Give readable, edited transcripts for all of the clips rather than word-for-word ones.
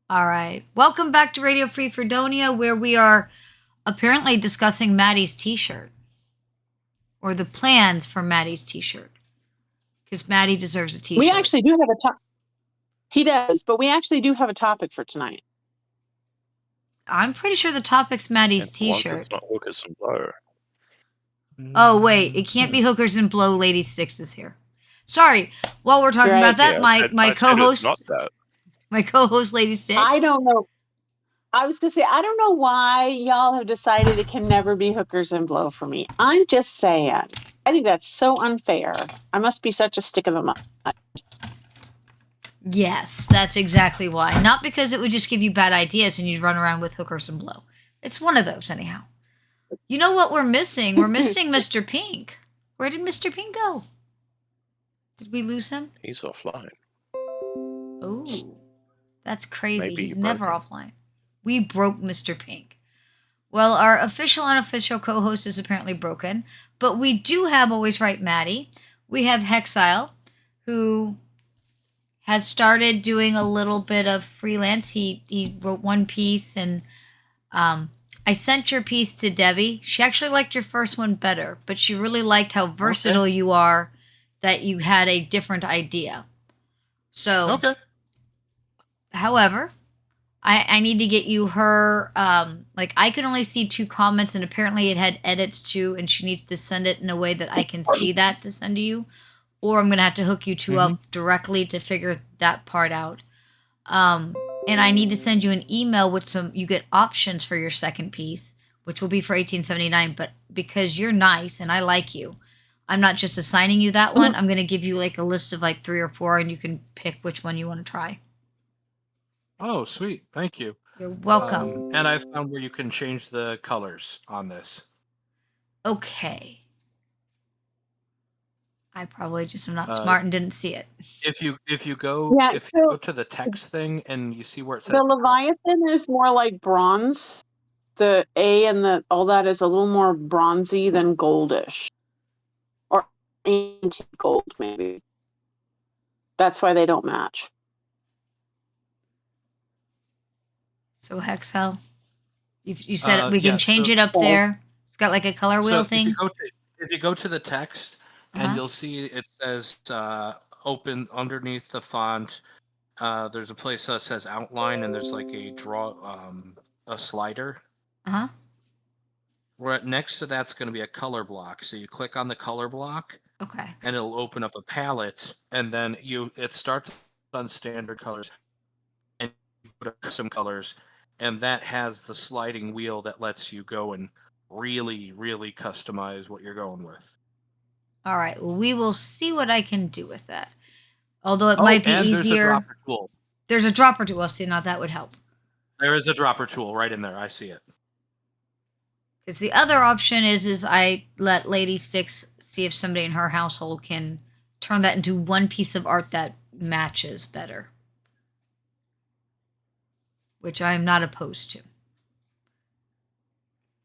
All right. Welcome back to Radio Free Fredonia, where we are apparently discussing Maddie's t shirt or the plans for Maddie's t shirt because Maddie deserves a t We shirt. actually do have a topic. He does, but we actually do have a topic for tonight. I'm pretty sure the topic's Maddie's And t once shirt. it's not hookers and blow. Oh, wait. It can't be Hookers and Blow. Lady Styx is here. Sorry. While we're talking about that, Yeah, my I said it's not co-host, that. my co-host, Lady Styx. I don't know. I was going to say, I don't know why y'all have decided it can never be hookers and blow for me. I'm just saying. I think that's so unfair. I must be such a stick in the mud. Yes, that's exactly why. Not because it would just give you bad ideas and you'd run around with Hookers and Blow. It's one of those, anyhow. You know what we're missing? We're missing Mr. Pink. Where did Mr. Pink go? Did we lose him? He's offline. Oh, that's crazy. Maybe He's you never broke offline. We broke Mr. Pink. Well, our official and unofficial co-host is apparently broken, but we do have Always Right Maddie. We have Hexile, who has started doing a little bit of freelance. He wrote one piece, and I sent your piece to Debbie. She actually liked your first one better, but she really liked how versatile you are, that you had a different idea. So, Okay. however, I need to get you her, like, I could only see 2 comments, and apparently it had edits too, and she needs to send it in a way that I can see that to send to you. Or I'm going to have to hook you 2 up directly to figure that part out. And I need to send you an email with you get options for your second piece, which will be for $18.79. But because you're nice and I like you, I'm not just assigning you that one. I'm going to give you like a list of like 3 or 4, and you can pick which one you want to try. Oh, sweet. Thank you. You're welcome. And I found where you can change the colors on this. Okay. I probably just am not smart and didn't see it. If you go to the text thing and you see where it says the Leviathan is more like bronze. The A and all that is a little more bronzy than goldish, or antique gold maybe. That's why they don't match. So Hexel, you said we can change it up there. It's got like a color wheel thing. If you go to the text, and you'll see it says open underneath the font. There's a place that says outline, and there's like a a slider. Right next to that's going to be a color block. So you click on the color block. Okay. And it'll open up a palette, and then it starts on standard colors, and you put up custom colors, and that has the sliding wheel that lets you go and really, really customize what you're going with. All right. Well, we will see what I can do with that. Although it might be easier. There's a dropper tool. There's a dropper tool. Well, see, now that would help. There is a dropper tool right in there. I see it. Because the other option is I let Lady Styx see if somebody in her household can turn that into one piece of art that matches better. Which I am not opposed to.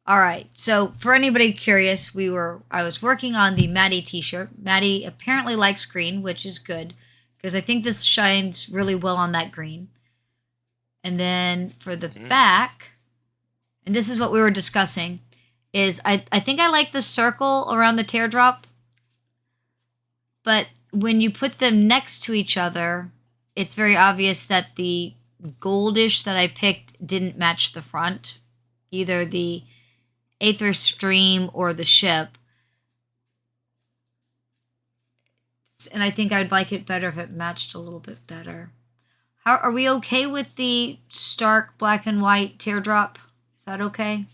All right. So for anybody curious, I was working on the Matty t-shirt. Matty apparently likes green, which is good because I think this shines really well on that green. And then for the back, and this is what we were discussing, is I think I like the circle around the teardrop. But when you put them next to each other, it's very obvious that the goldish that I picked didn't match the front, either the Aether Stream or the ship. And I think I'd like it better if it matched a little bit better. Are we okay with the stark black and white teardrop? Is that okay?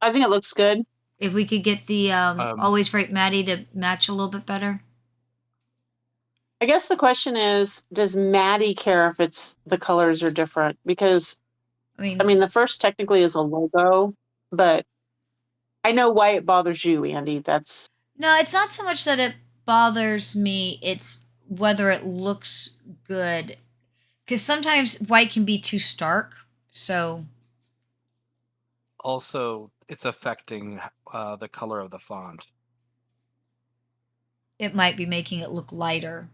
I think it looks good. If we could get the Always Right Maddie to match a little bit better. I guess the question is, does Maddie care if the colors are different? Because I mean, the first technically is a logo, but I know why it bothers you, Andi. No, it's not so much that it bothers me. It's whether it looks good. Because sometimes white can be too stark. So. Also, it's affecting the color of the font. It might be making it look lighter.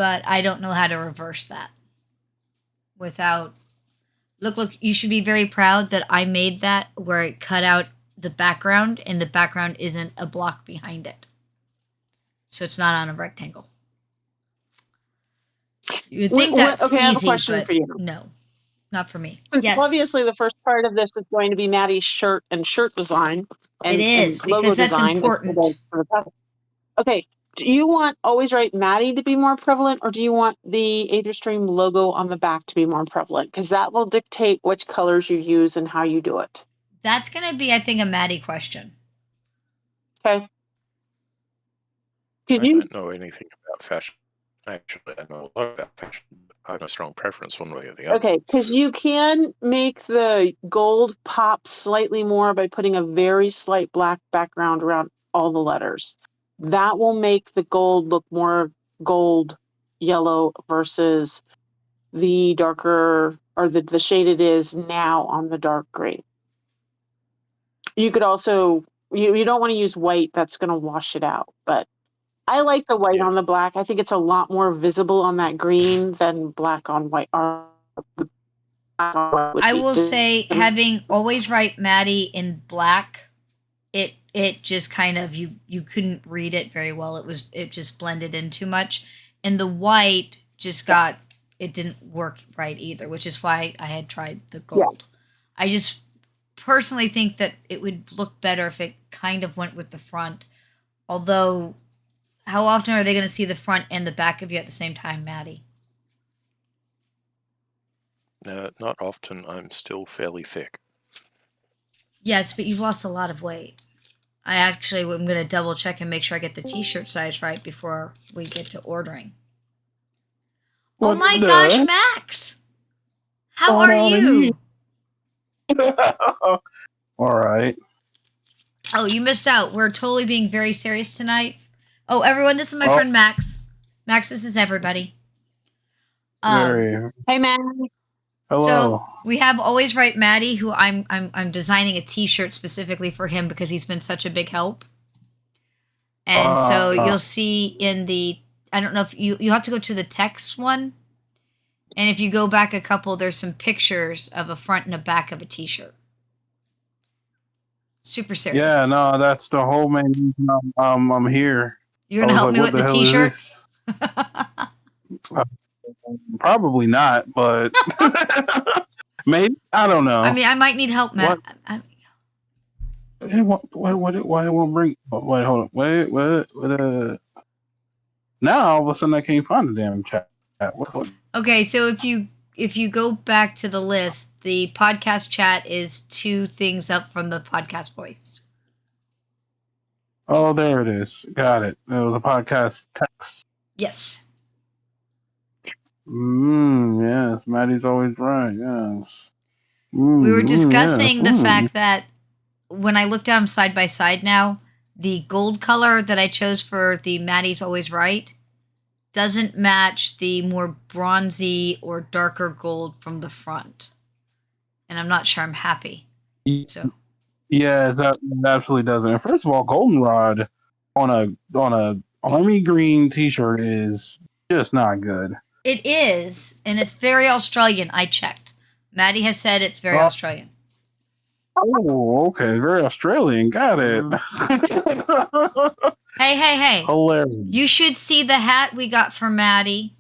but I don't know how to reverse that without. Look, you should be very proud that I made that where it cut out the background and the background isn't a block behind it. So it's not on a rectangle. You would think that's okay, easy, I have a question for you. No, not for me. Since yes. Obviously, the first part of this is going to be Matty's shirt and shirt design. And, it is, and logo because that's design important. Okay, do you want Always Right Matty to be more prevalent, or do you want the Aetherstream logo on the back to be more prevalent? Because that will dictate which colors you use and how you do it. That's going to be, I think, a Matty question. Okay. I don't know anything about fashion. Actually, I know a lot about fashion. I have a strong preference one way or the other. Okay, because you can make the gold pop slightly more by putting a very slight black background around all the letters. That will make the gold look more gold yellow versus the darker, or the shade it is now on the dark green. You could also, you don't want to use white, that's going to wash it out, but I like the white on the black. I think it's a lot more visible on that green than black on white. I will say, having Always Right Matty in black, it just kind of, you couldn't read it very well. It just blended in too much, and the white just it didn't work right either, which is why I had tried the gold. I just personally think that it would look better if it kind of went with the front. Although, how often are they going to see the front and the back of you at the same time, Matty? Not often. I'm still fairly thick. Yes, but you've lost a lot of weight. I actually am going to double check and make sure I get the t-shirt size right before we get to ordering. Oh my gosh, Max! How are you? All right. Oh, you missed out. We're totally being very serious tonight. Oh, everyone, this is my friend Max. Max, this is everybody. Hey, man. Hello. So we have Always Right Matty, who I'm designing a t-shirt specifically for him because he's been such a big help. And so you'll see in the, I don't know if you have to go to the text one. And if you go back a couple, there's some pictures of a front and a back of a t-shirt. Super serious. Yeah, no, that's the whole main reason I'm here. You're going to help me with the t-shirt? Probably not, but maybe. I don't know. I mean, I might need help, Matt. Why it won't bring? Wait, hold on. Wait. Now all of a sudden I can't find the damn chat. What? Okay, so if you go back to the list, the podcast chat is 2 things up from the podcast voice. Oh, there it is. Got it. It was a podcast text. Yes. Yes. Matty's always right. Yes. We were discussing the fact that when I look down side by side now, the gold color that I chose for the Matty's Always Right doesn't match the more bronzy or darker gold from the front. And I'm not sure I'm happy. So yeah, it absolutely doesn't. And first of all, goldenrod on a army green t-shirt is just not good. It is, and it's very Australian. I checked. Matty has said it's very Australian. Oh, okay. Very Australian. Got it. Hey. Hilarious. You should see the hat we got for Matty.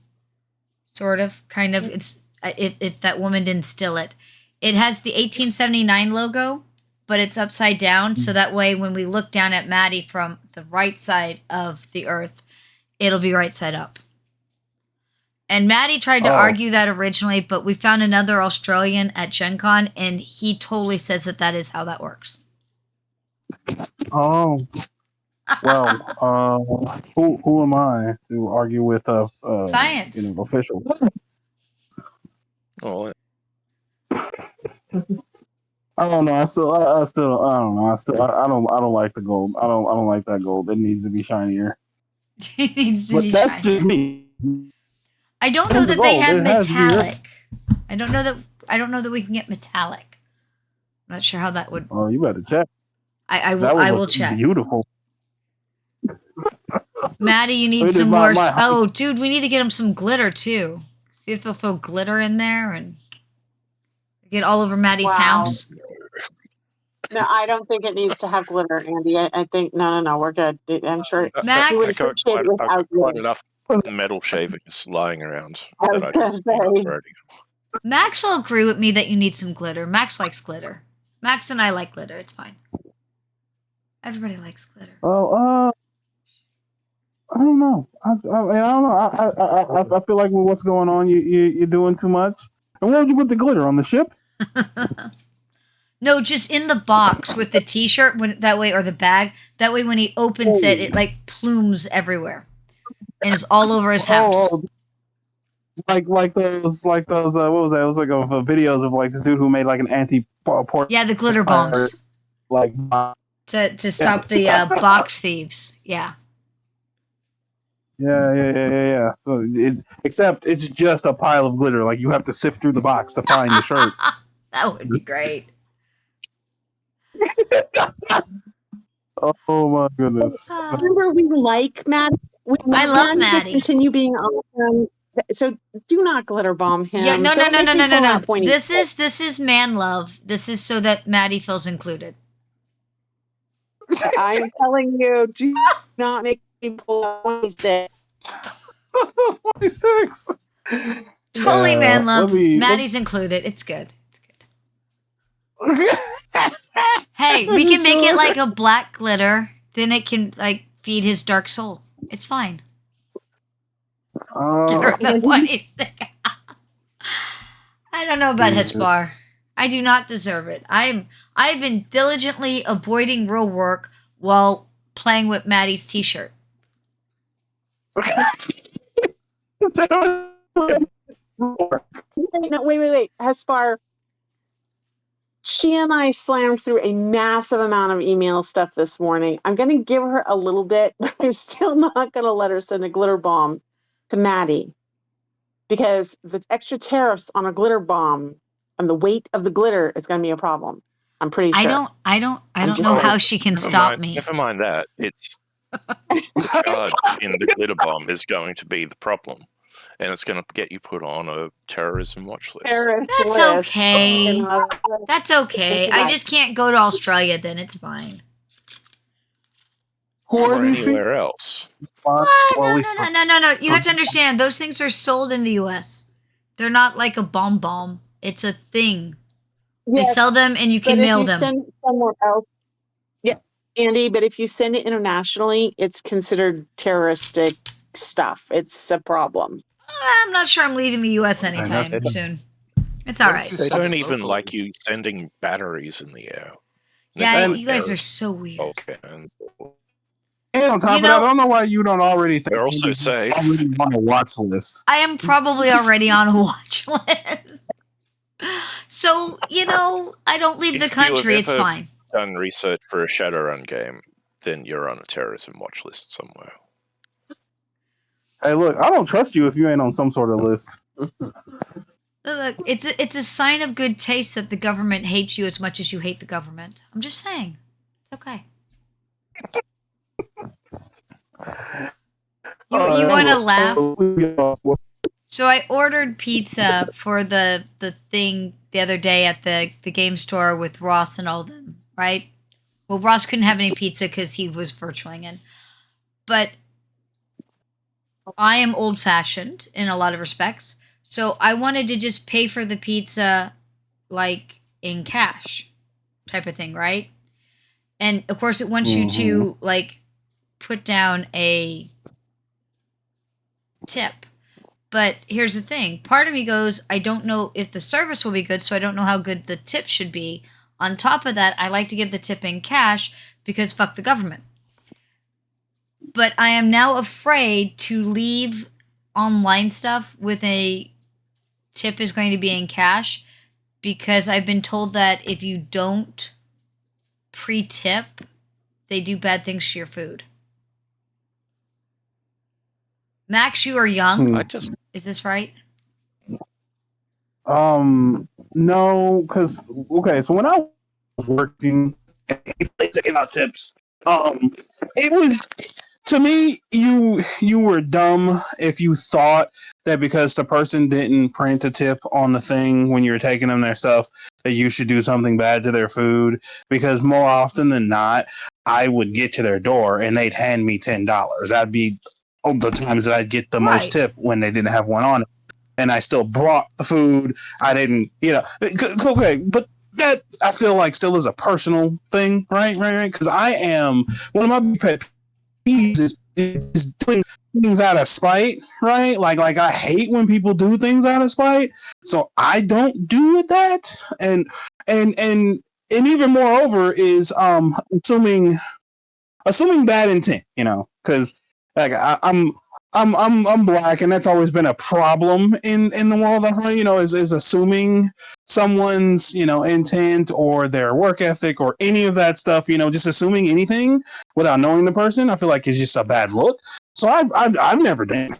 Sort of. Kind of. It's if that woman didn't steal it. It has the 1879 logo, but it's upside down. So that way when we look down at Matty from the right side of the earth, it'll be right side up. And Matty tried to argue that originally, but we found another Australian at Gen Con, and he totally says that is how that works. Oh. Well, who am I to argue with science official? Oh. I don't know. I don't know. I don't like the gold. I don't like that gold. It needs to be shinier. It needs to but be that's shinier. Just me. I don't know that they have metallic. I don't know that we can get metallic. I'm not sure how that would. Oh, you better check. I will check. Beautiful. Maddie, you need some more. Oh, dude, we need to get him some glitter too. See if they'll throw glitter in there and get all over Maddie's house. No, I don't think it needs to have glitter, Andy. I think no, we're good. I'm sure Max, you would appreciate it without quite enough metal shavings lying around I that I don't need already. Max will agree with me that you need some glitter. Max likes glitter. Max and I like glitter. It's fine. Everybody likes glitter. Well, I don't know. I don't know. I feel like with what's going on, you're doing too much. And where would you put the glitter on the ship? No, just in the box with the T-shirt. That way, or the bag. That way, when he opens it, it like plumes everywhere, and it's all over his house. Like those what was that? It was like videos of like this dude who made like an anti-port. Yeah, the glitter bombs. Like to stop the box thieves. Yeah. Yeah. So except it's just a pile of glitter. Like you have to sift through the box to find the shirt. That would be great. Oh my goodness. Remember, we like Matt. I love Matty. Continue being awesome. So do not glitter bomb him. Yeah, no. No. This is man love. This is so that Maddie feels included. I'm telling you, do not make me pull out 26. 26. Totally man love. Maddie's included. It's good. Hey, we can make it like a black glitter. Then it can like feed his dark soul. It's fine. I don't know about Hespar. I do not deserve it. I've been diligently avoiding real work while playing with Maddie's T-shirt. No, wait. Hespar. She and I slammed through a massive amount of email stuff this morning. I'm going to give her a little bit, but I'm still not going to let her send a glitter bomb to Matty because the extra tariffs on a glitter bomb and the weight of the glitter is going to be a problem. I'm pretty sure. I don't know how she can stop me. Never mind that. It's charge in the glitter bomb is going to be the problem. And it's going to get you put on a terrorism watch list. That's okay. That's okay. I just can't go to Australia then. It's fine. Or anywhere else. No. You have to understand, those things are sold in the U.S. They're not like a bomb. It's a thing. Yes, they sell them and you can mail them. Send it somewhere else. Yeah, Andy, but if you send it internationally, it's considered terroristic stuff. It's a problem. I'm not sure I'm leaving the U.S. anytime soon. It's all right. They don't even like you sending batteries in the air. Yeah, you guys are so weird. Okay. And on top of that, I don't know why you don't already think they're also safe. Already on a watch list. I am probably already on a watch list. So, I don't leave the country. It's fine. If you've done research for a Shadowrun game, then you're on a terrorism watch list somewhere. Hey, look, I don't trust you if you ain't on some sort of list. Look, it's a sign of good taste that the government hates you as much as you hate the government. I'm just saying. It's okay. You want to laugh? So I ordered pizza for the thing the other day at the game store with Ross and all of them, right? Well, Ross couldn't have any pizza because he was virtualing in. But I am old-fashioned in a lot of respects. So I wanted to just pay for the pizza like in cash type of thing, right? And of course it wants you to like put down a tip. But here's the thing. Part of me goes, I don't know if the service will be good, so I don't know how good the tip should be. On top of that, I like to give the tip in cash because fuck the government. But I am now afraid to leave online stuff with a tip is going to be in cash because I've been told that if you don't pre-tip, they do bad things to your food. Max, you are young. Is this right? No, because so when I was working taking out tips, it was to me, you were dumb if you thought that because the person didn't print a tip on the thing when you were taking them their stuff, that you should do something bad to their food. Because more often than not, I would get to their door and they'd hand me $10. That'd be the times that I'd get the most tip when they didn't have one on it, and I still brought the food. I didn't, okay, but that I feel like still is a personal thing, right? Because I am one of my pet peeves is doing things out of spite, right? Like I hate when people do things out of spite, so I don't do that. And even moreover is assuming bad intent, because like I'm black, and that's always been a problem in the world of is assuming someone's intent or their work ethic or any of that stuff. Just assuming anything without knowing the person, I feel like is just a bad look. So I've never done.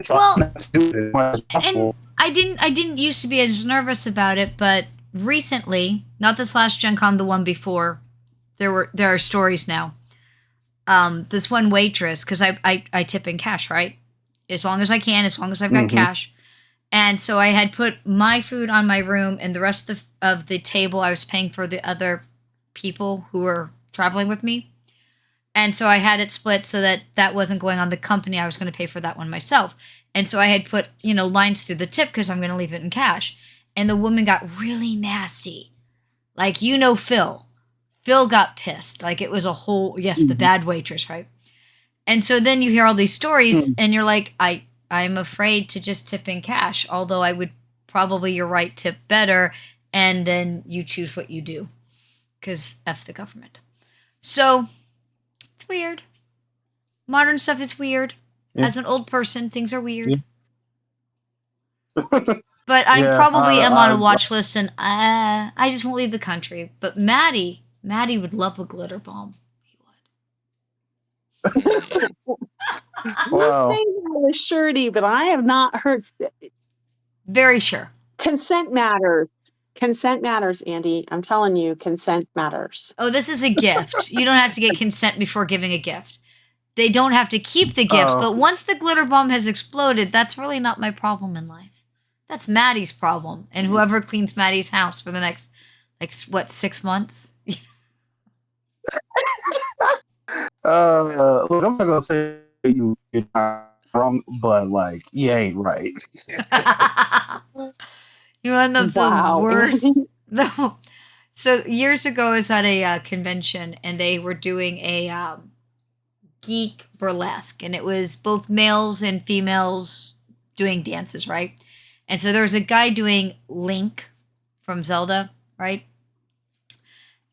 Well, and I didn't used to be as nervous about it, but recently, not this last Gen Con, the one before, there are stories now. This one waitress, because I tip in cash, right? As long as I can, as long as I've got cash. And so I had put my food on my room, and the rest of the table I was paying for the other people who were traveling with me. And so I had it split so that wasn't going on the company. I was going to pay for that one myself. And so I had put, lines through the tip because I'm going to leave it in cash. And the woman got really nasty. Like, Phil. Phil got pissed. Like, it was a whole, the bad waitress, right? And so then you hear all these stories and you're like, I'm afraid to just tip in cash, although I would probably, you're right, tip better. And then you choose what you do because F the government. So it's weird. Modern stuff is weird. Yeah. As an old person, things are weird. Yeah. But I probably am on a watch list, and I just won't leave the country. But Matty would love a glitter bomb. He would. Wow. You say that with surety, but I have not heard. Very sure. Consent matters. Consent matters, Andi. I'm telling you, consent matters. Oh, this is a gift. You don't have to get consent before giving a gift. They don't have to keep the gift, but once the glitter bomb has exploded, that's really not my problem in life. That's Matty's problem, and whoever cleans Matty's house for the next, 6 months? Look, I'm not gonna say you're not wrong, but you ain't right. You want to know the worst? So years ago, I was at a convention, and they were doing a geek burlesque, and it was both males and females doing dances, right? And so there was a guy doing Link from Zelda, right?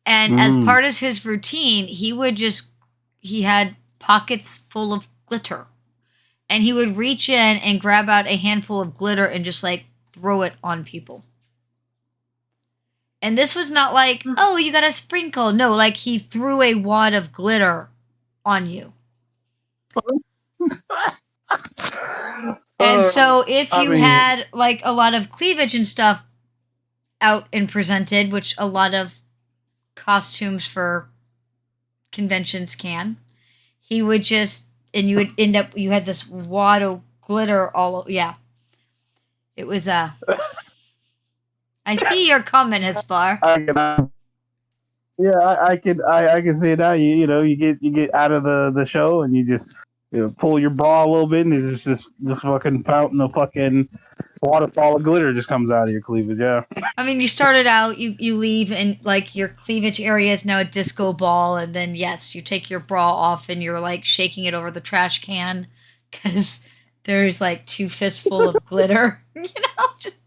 And as part of his routine, he had pockets full of glitter. And he would reach in and grab out a handful of glitter and just throw it on people. And this was not oh, you got a sprinkle. No, he threw a wad of glitter on you. And so if you had a lot of cleavage and stuff out and presented, which a lot of costumes for conventions can, he would just, and you would end up, you had this wad of glitter all over. Yeah. It was I see your comment, Hezbar. I can see it now. You get out of the show and you just pull your bra a little bit, and there's just this fucking fountain of fucking waterfall of glitter just comes out of your cleavage. Yeah. I mean, you started out, you leave, and your cleavage area is now a disco ball, and then yes, you take your bra off, and you're shaking it over the trash can because there's 2 fistful of glitter. Just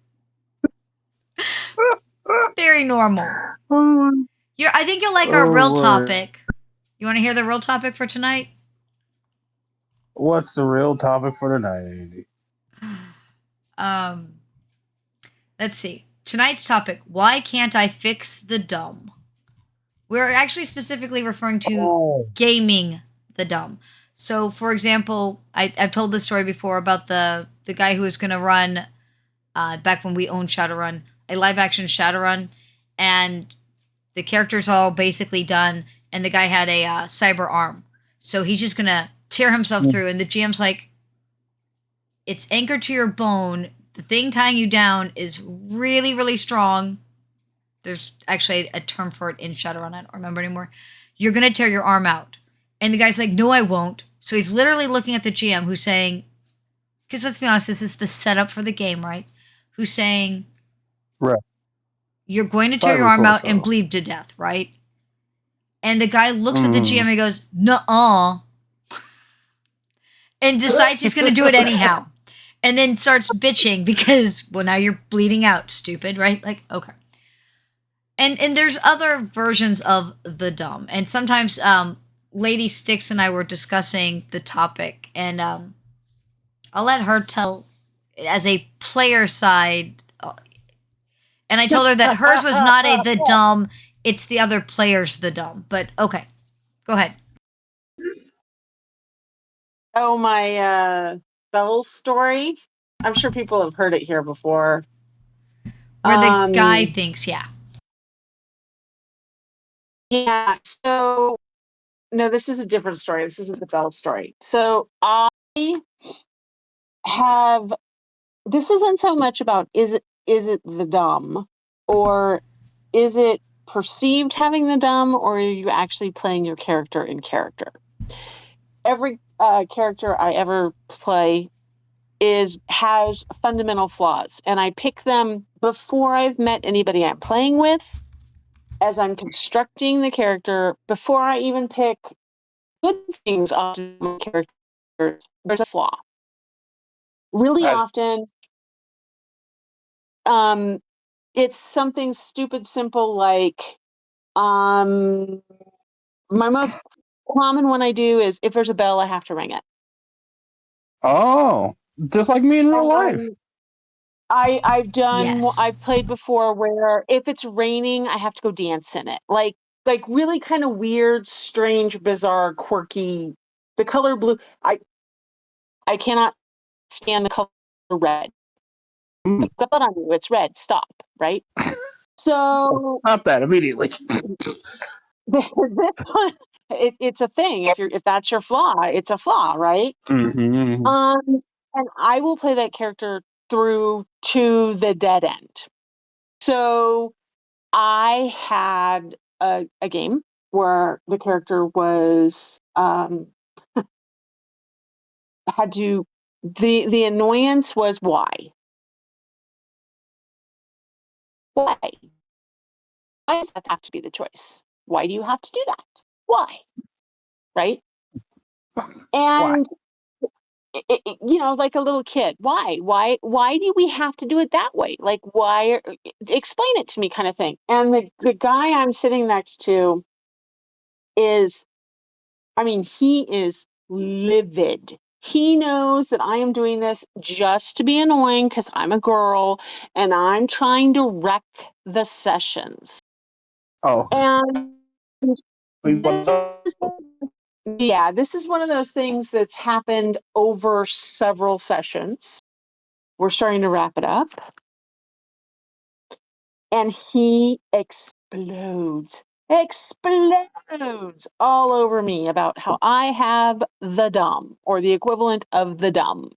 very normal. I think you'll like our real topic. You want to hear the real topic for tonight? What's the real topic for tonight, Andi? Let's see. Tonight's topic: why can't I fix the dumb? We're actually specifically referring to gaming the dumb. So, for example, I've told this story before about the guy who was going to run, back when we owned Shadowrun, a live-action Shadowrun, and the characters all basically done, and the guy had a cyber arm. So he's just gonna tear himself through. And the GM's like, it's anchored to your bone. The thing tying you down is really, really strong. There's actually a term for it in Shadowrun. I don't remember anymore. You're gonna tear your arm out. And the guy's like, no, I won't. So he's literally looking at the GM who's saying, because let's be honest, this is the setup for the game, right? Who's saying, Right. You're going to tear your arm out and bleed to death, right? And the guy looks at the GM and goes, nuh-uh. And decides he's going to do it anyhow. And then starts bitching because, well, now you're bleeding out, stupid, right? Like, okay. And there's other versions of the dumb. And sometimes Lady Styx and I were discussing the topic. And I'll let her tell as a player side. And I told her that hers was not the dumb. It's the other players the dumb. But okay, go ahead. Oh, my Belle story. I'm sure people have heard it here before. Where the guy thinks, yeah. Yeah, so no, this is a different story. This isn't the Belle story. So I have, this isn't so much about is it the dumb, or is it perceived having the dumb, or are you actually playing your character in character? Every character I ever play has fundamental flaws, and I pick them before I've met anybody I'm playing with, as I'm constructing the character, before I even pick good things off of my character. There's a flaw. Really often, it's something stupid simple like, my most common one I do is if there's a bell, I have to ring it. Oh, just like me in real life. I've done, Yes. I've played before where if it's raining, I have to go dance in it. Like really kind of weird, strange, bizarre, quirky. The color blue, I cannot stand the color red. Got that on you, it's red. Stop, right? So Stop that immediately. this one, it's a thing. If that's your flaw, it's a flaw, right? Mm-hmm. And I will play that character through to the dead end. So I had a game where the character was had to, the annoyance was why why does that have to be the choice? Why do you have to do that? Why? Right? And like a little kid, why do we have to do it that way? Like, why? Explain it to me, kind of thing. And the guy I'm sitting next to is, I mean, he is livid. He knows that I am doing this just to be annoying because I'm a girl and I'm trying to wreck the sessions. Oh. And this is one of those things that's happened over several sessions. We're starting to wrap it up. And he explodes all over me about how I have the dumb, or the equivalent of the dumb.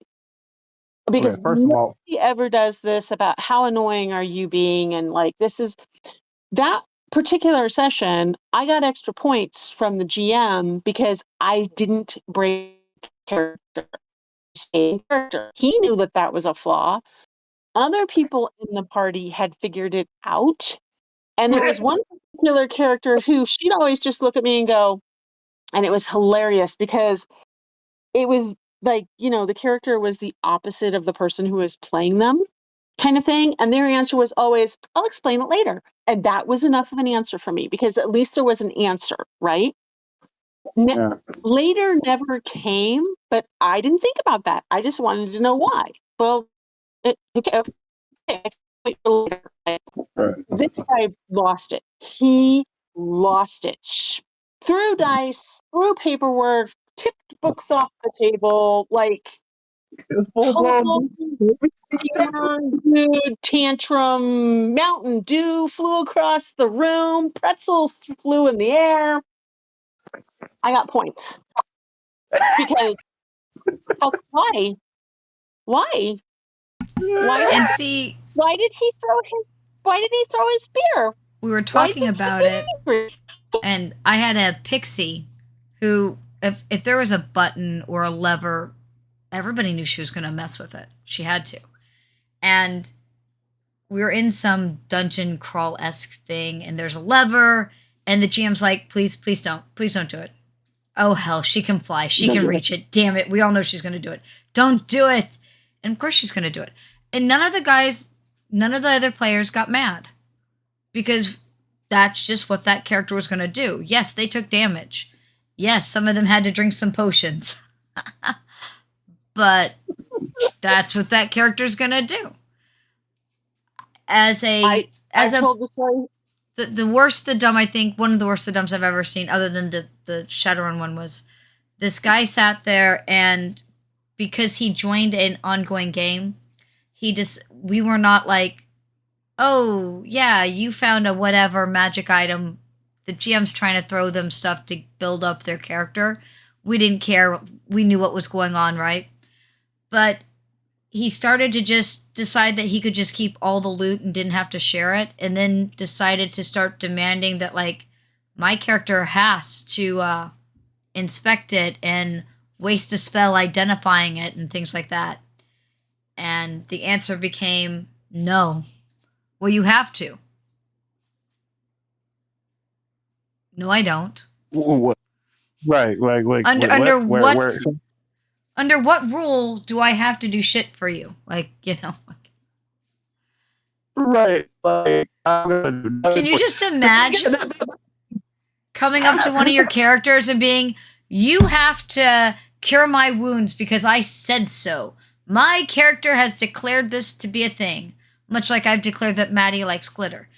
Because nobody ever does this about how annoying are you being, and like, this is that particular session, I got extra points from the GM because I didn't break character. He knew that was a flaw. Other people in the party had figured it out. And there was one particular character who she'd always just look at me and go, and it was hilarious because it was like, the character was the opposite of the person who was playing them, kind of thing. And their answer was always, I'll explain it later. And that was enough of an answer for me because at least there was an answer, right? Later never came, but I didn't think about that. I just wanted to know why. Well, okay. This guy lost it. He lost it. Threw dice, threw paperwork, tipped books off the table, like total dude tantrum. Mountain Dew flew across the room. Pretzels flew in the air. I got points. Because why? Why? And see, why did he throw his spear? We were talking about it, and I had a pixie who, if there was a button or a lever, everybody knew she was going to mess with it. She had to. And we were in some dungeon crawl-esque thing, and there's a lever, and the GM's like, please don't do it. Oh, hell, she can fly. She can reach it. Damn it. We all know she's going to do it. Don't do it. And of course she's going to do it. And none of the other players got mad. Because that's just what that character was going to do. Yes, they took damage. Yes, some of them had to drink some potions. But that's what that character's going to do. I told the story. The worst, the dumb, I think, one of the worst, the dumbs I've ever seen, other than the Shadowrun one, was this guy sat there, and because he joined an ongoing game, we were not like, oh, yeah, you found a whatever magic item. The GM's trying to throw them stuff to build up their character. We didn't care. We knew what was going on, right? But he started to just decide that he could just keep all the loot and didn't have to share it, and then decided to start demanding that, like, my character has to inspect it and waste a spell identifying it and things like that. And the answer became no. Well, you have to. No, I don't. What? Right, like under what rule do I have to do shit for you? Like, you know. Right. Like, can you just imagine coming up to one of your characters and being, you have to cure my wounds because I said so. My character has declared this to be a thing. Much like I've declared that Matty likes glitter.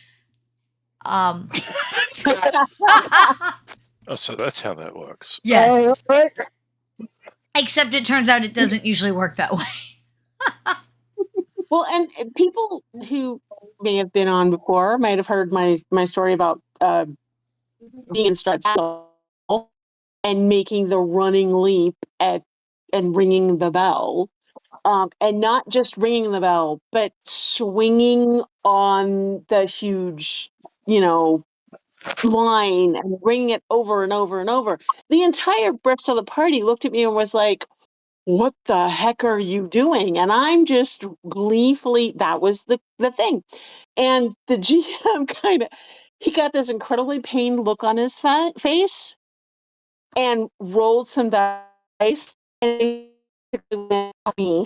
Oh, so that's how that works. Yes. Except it turns out it doesn't usually work that way. Well, and people who may have been on before might have heard my story about being in Strut's and making the running leap and ringing the bell. And not just ringing the bell, but swinging on the huge, line and ringing it over and over and over. The entire rest of the party looked at me and was like, what the heck are you doing? And I'm just gleefully, that was the thing. And the GM he got this incredibly pained look on his face and rolled some dice and went me.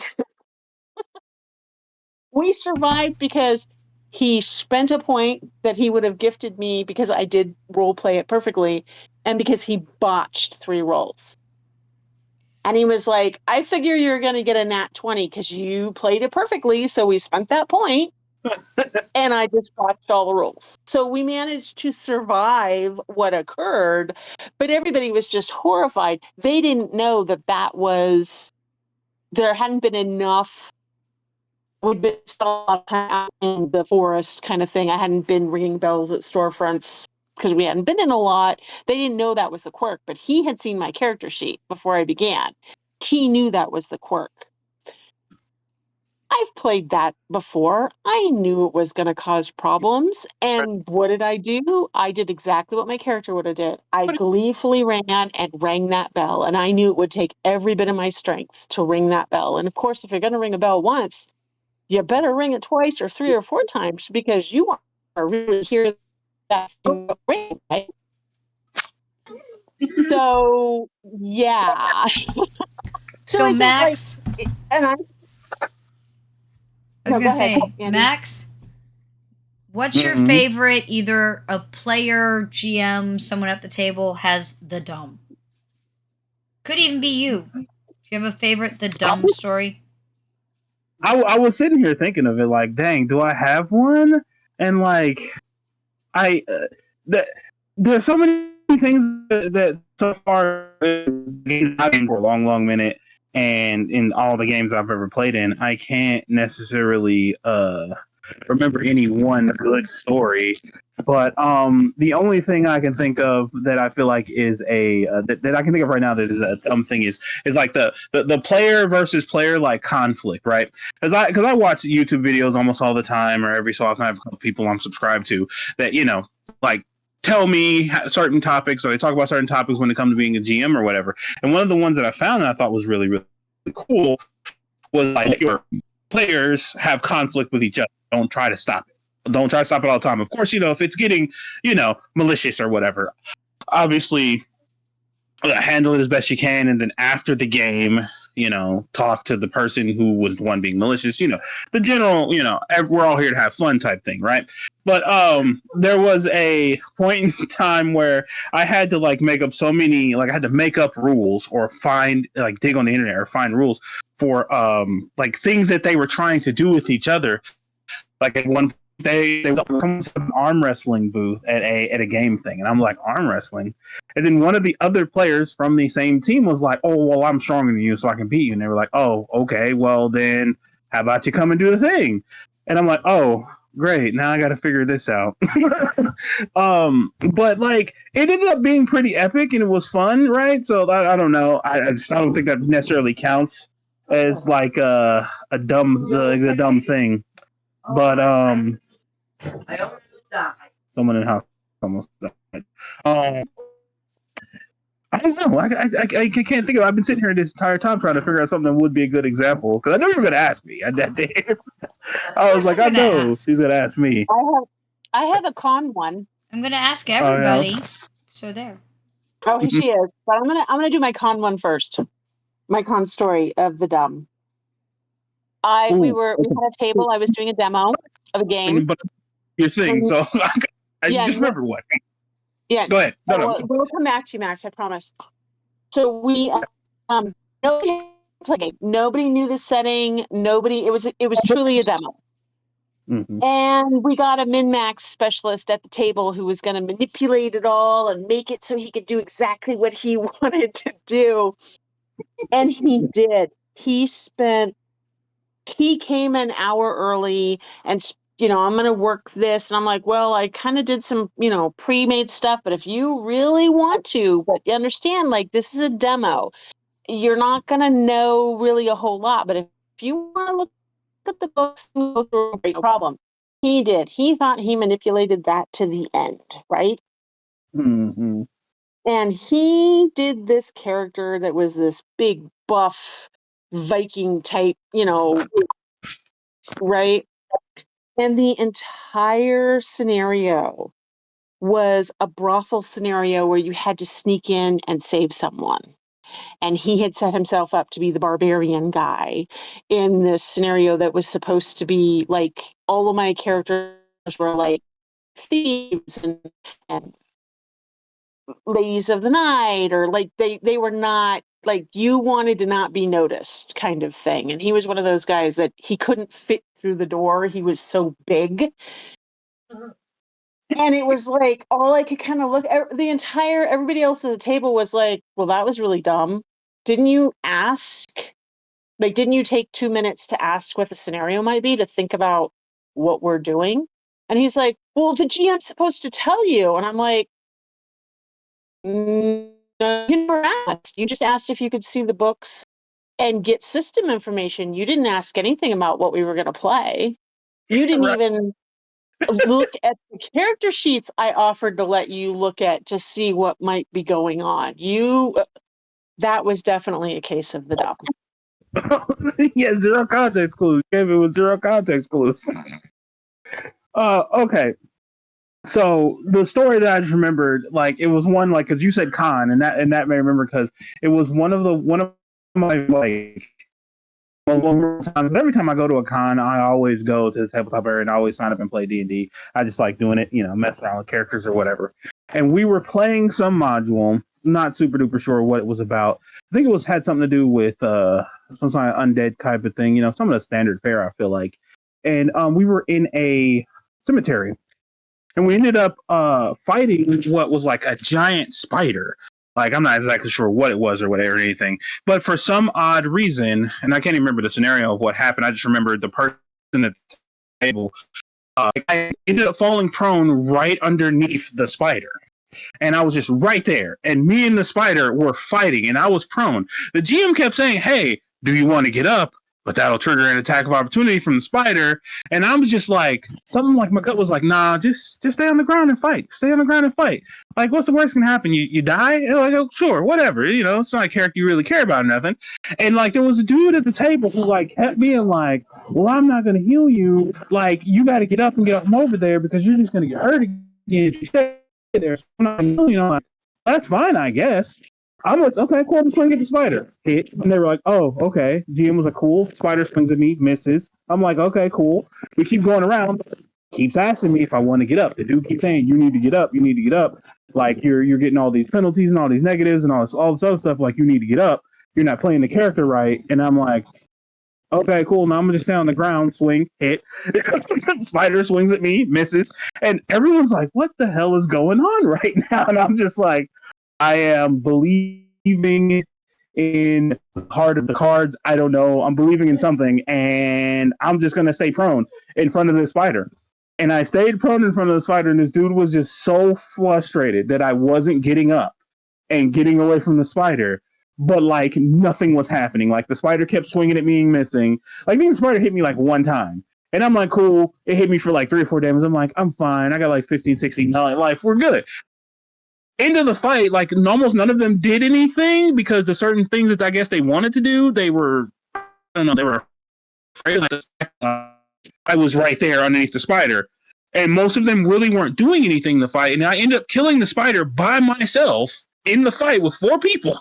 We survived because he spent a point that he would have gifted me because I did role play it perfectly, and because he botched 3 rolls. And he was like, I figure you're going to get a nat 20 because you played it perfectly, so we spent that point. And I just botched all the rolls. So we managed to survive what occurred, but everybody was just horrified. They didn't know there hadn't been enough. We'd been spent a lot of time out in the forest kind of thing. I hadn't been ringing bells at storefronts because we hadn't been in a lot. They didn't know that was the quirk, but he had seen my character sheet before I began. He knew that was the quirk. I've played that before. I knew it was going to cause problems. And what did I do? I did exactly what my character would have did. I gleefully ran and rang that bell. And I knew it would take every bit of my strength to ring that bell. And of course, if you're going to ring a bell once, you better ring it twice or 3 or 4 times because you want to really hear that ring, right? So, yeah. So Max, and I was going to say, Max, what's your favorite, either a player, GM, someone at the table has the dumb? Could even be you. Do you have a favorite, the dumb story? I was sitting here thinking of it like, dang, do I have one? And like, there's so many things that so far I've been for a long minute, and in all the games I've ever played in, I can't necessarily remember any one good story. But the only thing I can think of that I feel like is that I can think of right now that is a dumb thing is like the player versus player like conflict, right? Because I watch YouTube videos almost all the time, or every so often I have a couple people I'm subscribed to that like tell me certain topics, or they talk about certain topics when it comes to being a GM or whatever. And one of the ones that I found that I thought was really really cool was like your players have conflict with each other. Don't try to stop it. Don't try to stop it all the time. Of course, if it's getting, malicious or whatever, obviously handle it as best you can. And then after the game, talk to the person who was the one being malicious, the general, we're all here to have fun type thing. Right. But there was a point in time where I had to make up so many, I had to make up rules or find dig on the internet or find rules for things that they were trying to do with each other. Like at one they was an arm wrestling booth at a game thing, and I'm like, arm wrestling? And then one of the other players from the same team was like, oh well, I'm stronger than you, so I can beat you. And they were like, oh okay, well then how about you come and do the thing? And I'm like, oh great, now I got to figure this out. But it ended up being pretty epic and it was fun, right? So I don't know, I don't think that necessarily counts as a dumb the dumb thing. But someone in the house almost died. I don't know. I can't think of it. I've been sitting here this entire time trying to figure out something that would be a good example because I know you were going to ask me. I was like, I know he's going to ask me. I have a con one. I'm going to ask everybody. So there. Oh, she is. But I'm gonna do my con one first. My con story of the dumb. We had a table. I was doing a demo of a game. But you're saying so. I just remembered one. Yeah. Go ahead. No. We'll come back to you, Max. I promise. So we nobody knew the setting. It was truly a demo. Mm-hmm. And we got a min-max specialist at the table who was going to manipulate it all and make it so he could do exactly what he wanted to do. And he did. He came an hour early and, I'm going to work this. And I'm like, well, I kind of did some, pre-made stuff. But if you really want to, but you understand, this is a demo, you're not going to know really a whole lot. But if you want to look at the books and go through, no problem. He did. He thought he manipulated that to the end, right? Mm-hmm. And he did this character that was this big, buff, Viking type, right? And the entire scenario was a brothel scenario where you had to sneak in and save someone. And he had set himself up to be the barbarian guy in this scenario that was supposed to be all of my characters were thieves and ladies of the night, or they were not you wanted to not be noticed kind of thing. And he was one of those guys that he couldn't fit through the door. He was so big. And it was all I could kind of look at. Everybody else at the table was like, well, that was really dumb. Didn't you ask? Didn't you take 2 minutes to ask what the scenario might be, to think about what we're doing? And he's like, well, the GM's supposed to tell you. And I'm like, no, you never asked. You just asked if you could see the books and get system information. You didn't ask anything about what we were going to play. You didn't even look at the character sheets I offered to let you look at to see what might be going on. That was definitely a case of the dumb. Yeah, zero context clues. Gave it with zero context clues. Okay. So the story that I just remembered, it was one because you said con, and that may remember because it was one of my every time I go to a con, I always go to the tabletop area and I always sign up and play D&D. I just like doing it, mess around with characters or whatever. And we were playing some module, not super duper sure what it was about. I think it had something to do with some kind of undead type of thing, some of the standard fare, I feel like. And we were in a cemetery. And we ended up fighting what was a giant spider. I'm not exactly sure what it was or whatever or anything. But for some odd reason, and I can't even remember the scenario of what happened, I just remember the person at the table. I ended up falling prone right underneath the spider. And I was just right there. And me and the spider were fighting, and I was prone. The GM kept saying, hey, do you want to get up? But that'll trigger an attack of opportunity from the spider. And I was just like, something like my gut was like, nah, just stay on the ground and fight. Stay on the ground and fight. Like, what's the worst can happen? You die? And like, oh, sure, whatever. You know, it's not a character you really care about or nothing. And like, there was a dude at the table who like kept being like, well, I'm not going to heal you. Like, you got to get up and get up from over there because you're just going to get hurt again if you stay there. So I'm not healing you. Like, that's fine, I guess. I'm like, okay, cool, I'm swinging at the spider. Hit. And they were like, oh, okay. GM was like, cool. Spider swings at me, misses. I'm like, okay, cool. We keep going around. Keeps asking me if I want to get up. The dude keeps saying, you need to get up. You need to get up. Like, you're getting all these penalties and all these negatives and all this other stuff. Like, you need to get up. You're not playing the character right. And I'm like, okay, cool. Now I'm going to stay on the ground, swing, hit. Spider swings at me, misses. And everyone's like, what the hell is going on right now? And I'm just like, I am believing in the heart of the cards. I don't know. I'm believing in something, and I'm just going to stay prone in front of the spider. And I stayed prone in front of the spider, and this dude was just so frustrated that I wasn't getting up and getting away from the spider. But, like, nothing was happening. Like, the spider kept swinging at me and missing. Like, the spider hit me, like, one time. And I'm like, cool. It hit me for, like, 3 or 4 damage. I'm like, I'm fine. I got, like, 15, 16 life. We're good. Into the fight, like almost none of them did anything because the certain things that I guess they wanted to do, they were, I don't know, they were afraid. I was right there underneath the spider, and most of them really weren't doing anything in the fight. And I ended up killing the spider by myself in the fight with 4 people,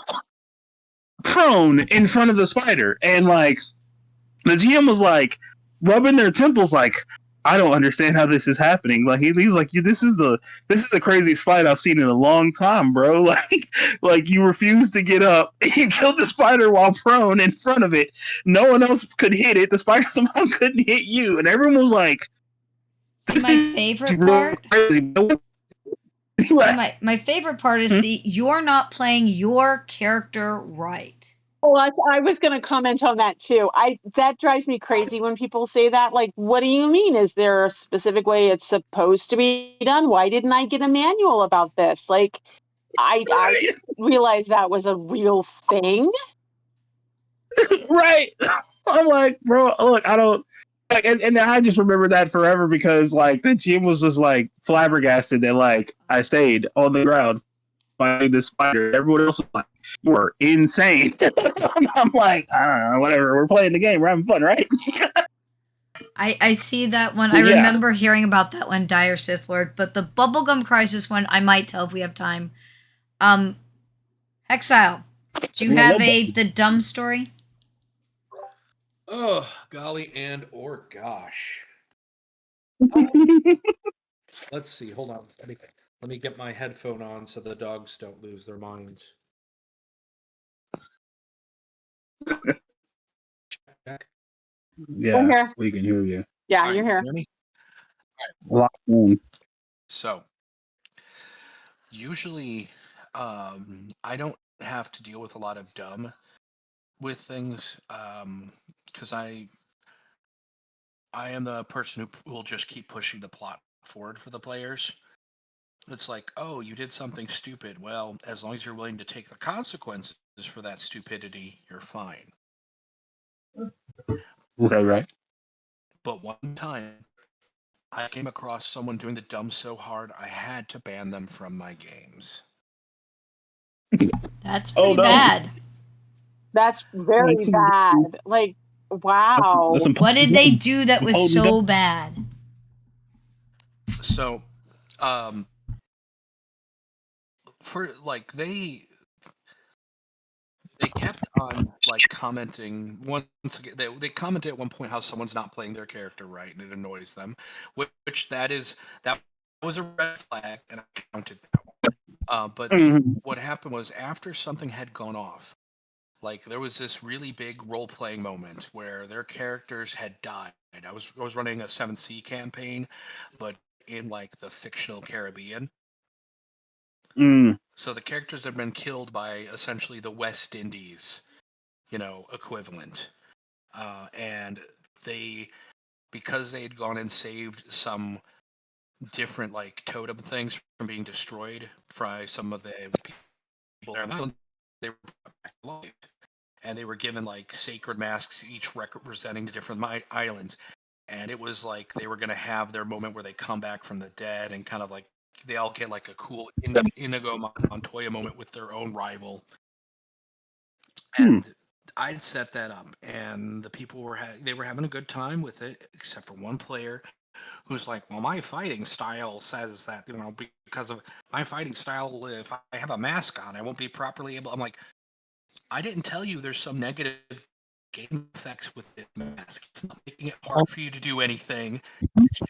prone in front of the spider, and like the GM was like rubbing their temples, like, I don't understand how this is happening. Like he's like, this is the craziest fight I've seen in a long time, bro. Like you refused to get up. You killed the spider while prone in front of it. No one else could hit it. The spider somehow couldn't hit you, and everyone was like, "This my favorite part." My favorite part is you're not playing your character right. Oh, I was going to comment on that too. That drives me crazy when people say that. Like, what do you mean? Is there a specific way it's supposed to be done? Why didn't I get a manual about this? Like, I realized that was a real thing. Right. I'm like, bro, look, I don't. Like, and I just remember that forever because like the team was just like flabbergasted that like I stayed on the ground fighting this spider. Everyone else was like, "You were insane." I'm like, I don't know, whatever. We're playing the game. We're having fun, right? I see that one. I remember hearing about that one, Dire Sith Lord, but the Bubblegum Crisis one, I might tell if we have time. Exile, do you have the dumb story? Oh, golly and or gosh. Let's see. Hold on. Let me get my headphone on so the dogs don't lose their minds. Check. Yeah, we can hear you. Yeah, you're here. Hear me? Right. So, usually, I don't have to deal with a lot of dumb with things, because I am the person who will just keep pushing the plot forward for the players. It's like, oh, you did something stupid. Well, as long as you're willing to take the consequences for that stupidity, you're fine. Okay, right. But one time, I came across someone doing the dumb so hard, I had to ban them from my games. That's pretty bad. That's very bad. Like, wow. What did they do that was so bad? So, for like they kept on like commenting once again. They commented at one point how someone's not playing their character right, and it annoys them. Which that was a red flag, and I counted that one. But what happened was after something had gone off, like there was this really big role playing moment where their characters had died. I was running a 7C campaign, but in like the fictional Caribbean. So the characters have been killed by essentially the West Indies, equivalent. And they because they had gone and saved some different like totem things from being destroyed by some of the people there on the island, they were brought back to life. And they were given like sacred masks, each representing the different islands. And it was like they were going to have their moment where they come back from the dead and kind of like they all get like a cool Inigo Montoya moment with their own rival. And I'd set that up, and the people were they were having a good time with it, except for one player who's like, "Well, my fighting style says that because of my fighting style, if I have a mask on, I won't be properly able." I'm like, I didn't tell you there's some negative game effects with this mask. It's not making it hard for you to do anything. It's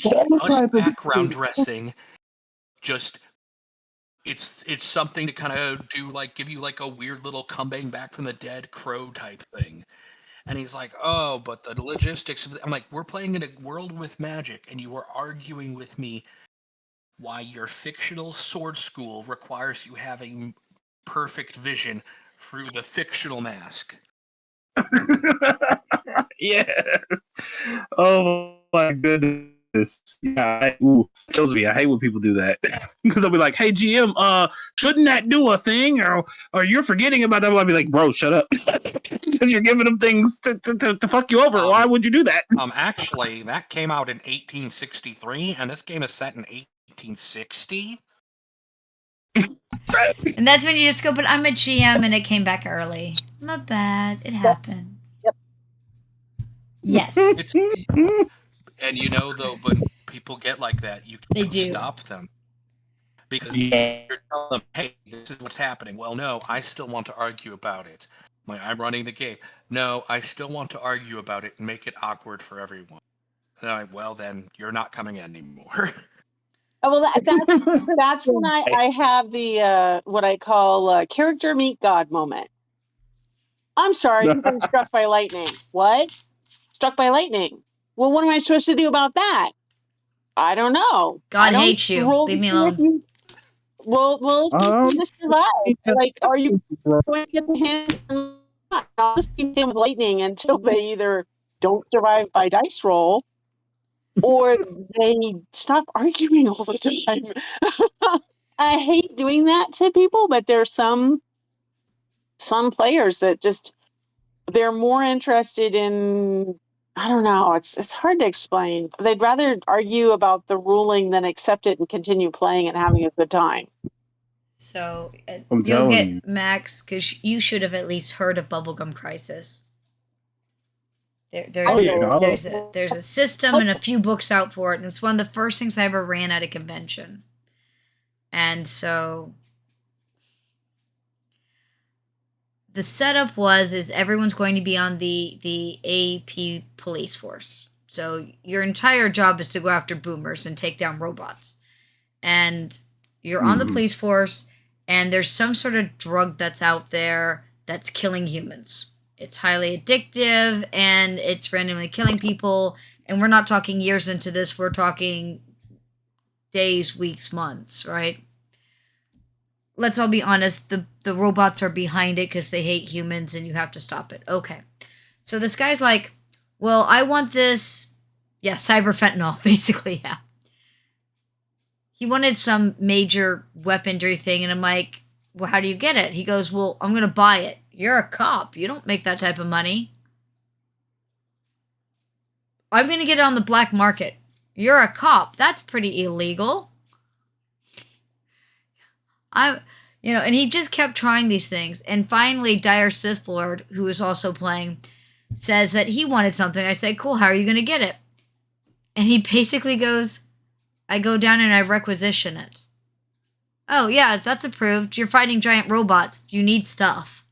just background dressing. Just it's something to kind of do, like give you like a weird little coming back from the dead crow type thing. And he's like, "Oh, but the logistics of I'm like, we're playing in a world with magic, and you are arguing with me why your fictional sword school requires you having perfect vision through the fictional mask." Yeah. Oh my goodness. Yeah. Kills me. I hate when people do that because I'll be like, "Hey GM, shouldn't that do a thing?" Or you're forgetting about that. I'll be like, "Bro, shut up," because you're giving them things to fuck you over. Why would you do that? Actually, that came out in 1863, and this game is set in 1860. And that's when you just go, "But I'm a GM and it came back early. My bad. It happens." Yep. Yes. And you know, though, when people get like that, you can't stop them. Because you're telling them, "Hey, this is what's happening." Well, no, I still want to argue about it. I'm running the game. No, I still want to argue about it and make it awkward for everyone. And well, then you're not coming in anymore. Oh, well, that's when I have the what I call character meet God moment. I'm sorry, you've been struck by lightning. What? Struck by lightning? Well, what am I supposed to do about that? I don't know. God hates you. Leave me alone. Well, to survive. Like, are you going to get the hand? I'll just keep them with lightning until they either don't survive by dice roll or they stop arguing all the time. I hate doing that to people, but there's some players that just they're more interested in, I don't know, it's hard to explain. They'd rather argue about the ruling than accept it and continue playing and having a good time. So you'll get Max, because you should have at least heard of Bubblegum Crisis. There's a system and a few books out for it, and it's one of the first things I ever ran at a convention. And so the setup is everyone's going to be on the AP police force. So your entire job is to go after boomers and take down robots. And you're on the police force, and there's some sort of drug that's out there that's killing humans. It's highly addictive, and it's randomly killing people. And we're not talking years into this. We're talking days, weeks, months, right? Let's all be honest. The robots are behind it because they hate humans, and you have to stop it. Okay. So this guy's like, "Well, I want this." Yeah, cyberfentanyl, basically, yeah. He wanted some major weaponry thing, and I'm like, "Well, how do you get it?" He goes, "Well, I'm going to buy it." You're a cop. You don't make that type of money. "I'm going to get it on the black market." You're a cop. That's pretty illegal. And he just kept trying these things. And finally, Dire Sith Lord, who was also playing, says that he wanted something. I said, "Cool, how are you going to get it?" And he basically goes, "I go down and I requisition it." "Oh, yeah, that's approved. You're fighting giant robots. You need stuff."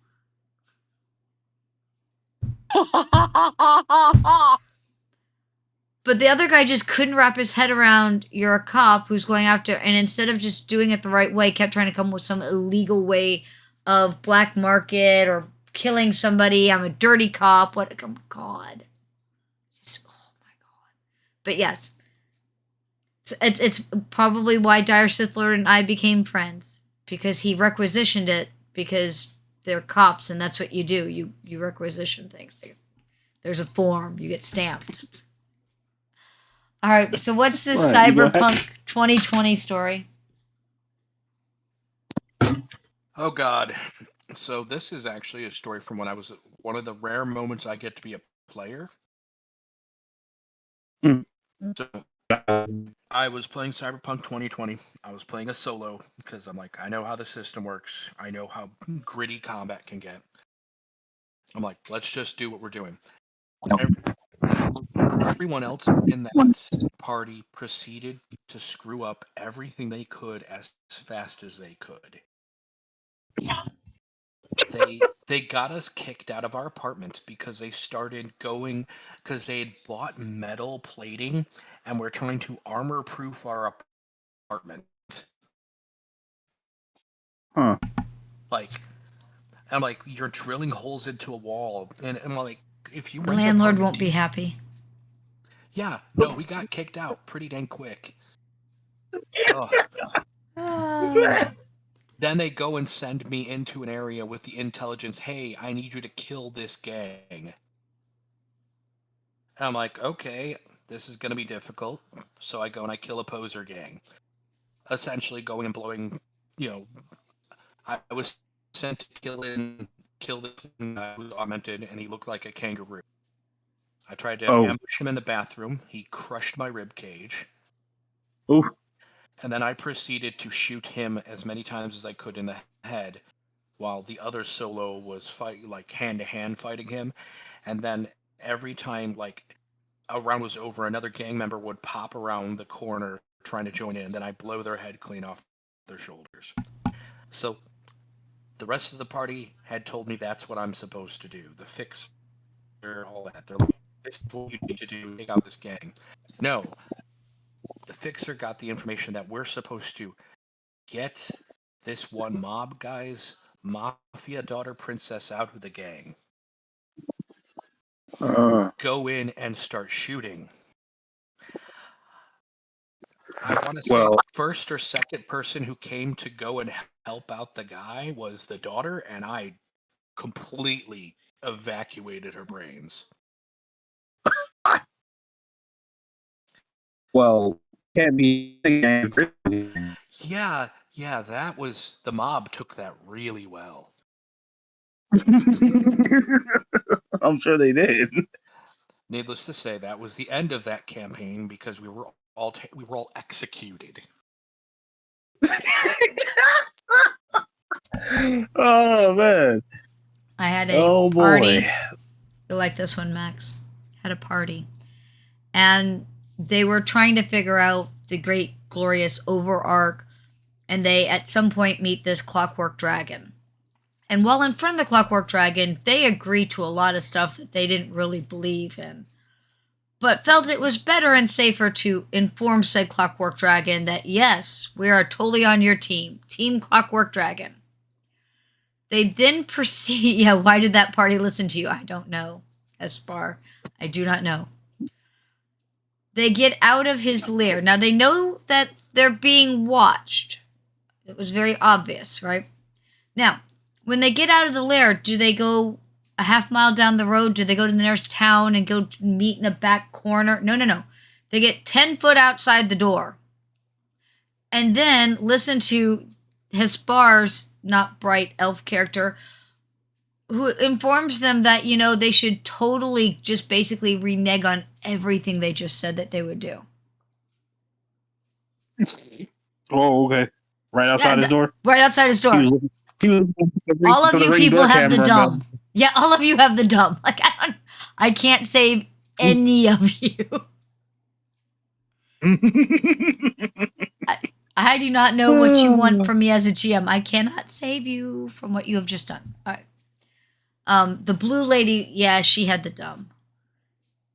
But the other guy just couldn't wrap his head around, you're a cop who's going after, and instead of just doing it the right way, kept trying to come up with some illegal way of black market or killing somebody. I'm a dirty cop. What? Oh, God. Oh, my God. But yes. It's probably why Dire Sith Lord and I became friends. Because he requisitioned it, because they're cops, and that's what you do. You requisition things. There's a form. You get stamped. All right, so what's this Right, you go ahead. Cyberpunk 2020 story? Oh God. So this is actually a story from when I was one of the rare moments I get to be a player. Mm. So I was playing Cyberpunk 2020. I was playing a solo because I'm like, I know how the system works. I know how gritty combat can get. I'm like, let's just do what we're doing. Everyone else in that party proceeded to screw up everything they could as fast as they could. They got us kicked out of our apartment because they started going because they had bought metal plating and we're trying to armor proof our apartment. Huh. Like, I'm like, you're drilling holes into a wall, and I'm like, if you The rent an landlord apartment, won't be happy. Yeah, no, we got kicked out pretty dang quick. Ugh. Then they go and send me into an area with the intelligence, hey, I need you to kill this gang. And I'm like, okay, this is going to be difficult. So I go and I kill a poser gang. Essentially going and blowing, I was sent to kill the guy who was augmented, and he looked like a kangaroo. I tried to ambush him in the bathroom. He crushed my rib cage. Oof. And then I proceeded to shoot him as many times as I could in the head, while the other solo was hand-to-hand fighting him. And then every time a round was over, another gang member would pop around the corner trying to join in. Then I blow their head clean off their shoulders. So the rest of the party had told me that's what I'm supposed to do. The fixer, all that. They're like, this is what you need to do, take out this gang. No. The fixer got the information that we're supposed to get this one mob guy's mafia daughter princess out of the gang. Go in and start shooting. I want to say the first or second person who came to go and help out the guy was the daughter, and I completely evacuated her brains. Well, can't be. Yeah, that was the mob took that really well. I'm sure they did. Needless to say, that was the end of that campaign because we were all executed. Oh man! I had a party. Boy. You like this one, Max? Had a party, and they were trying to figure out the great, glorious overarch, and they at some point meet this clockwork dragon. And while in front of the clockwork dragon, they agree to a lot of stuff that they didn't really believe in, but felt it was better and safer to inform said clockwork dragon that yes, we are totally on your team, Team Clockwork Dragon. They then proceed. Yeah, why did that party listen to you? I don't know, Espar. I do not know. They get out of his lair. Now they know that they're being watched. It was very obvious, right? Now, when they get out of the lair, do they go a half mile down the road? Do they go to the nearest town and go meet in a back corner? No. They get 10 foot outside the door. And then listen to Hespar's not bright elf character who informs them that, they should totally just basically renege on everything they just said that they would do. Oh, okay. Right outside his door? Right outside his door. All of you people have the dumb. Yeah, all of you have the dumb. I can't save any of you. I do not know what you want from me as a GM. I cannot save you from what you have just done. All right. The blue lady, yeah, she had the dumb.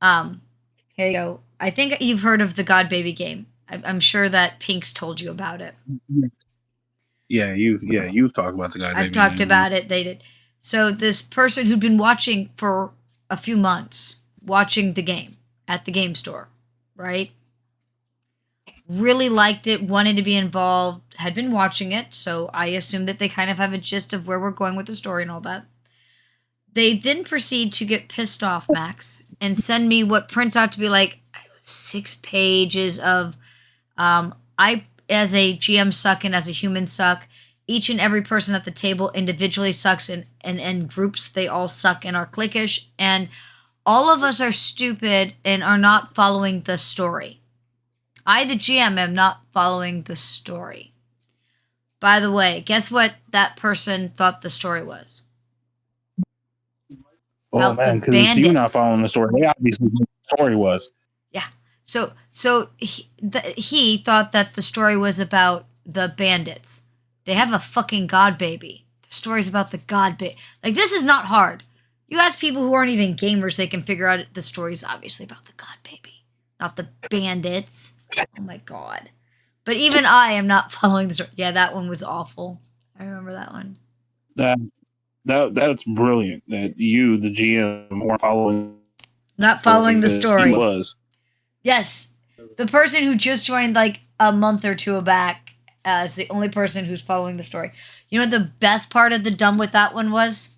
Here you go. I think you've heard of the God Baby game. I'm sure that Pink's told you about it. Yeah, you've talked about the God Baby game. I've talked about it. They did. So this person who'd been watching for a few months, watching the game at the game store, right? Really liked it, wanted to be involved, had been watching it, so I assume that they kind of have a gist of where we're going with the story and all that. They then proceed to get pissed off, Max, and send me what prints out to be like 6 pages of I as a GM suck and as a human suck. Each and every person at the table individually sucks, and in groups they all suck and are cliquish, and all of us are stupid and are not following the story. I, the GM, am not following the story. By the way, guess what that person thought the story was? Oh man, because you're not following the story. They obviously knew what the story was. Yeah. So he thought that the story was about the bandits. They have a fucking god baby. The story's about the god baby. Like, this is not hard. You ask people who aren't even gamers, they can figure out the story's obviously about the god baby, not the bandits. Oh my god. But even I am not following the story. Yeah, that one was awful. I remember that one. That's brilliant that you, the GM, weren't following. Not following the story. He was. Yes. The person who just joined like a month or two back is the only person who's following the story. You know what the best part of the dumb with that one was?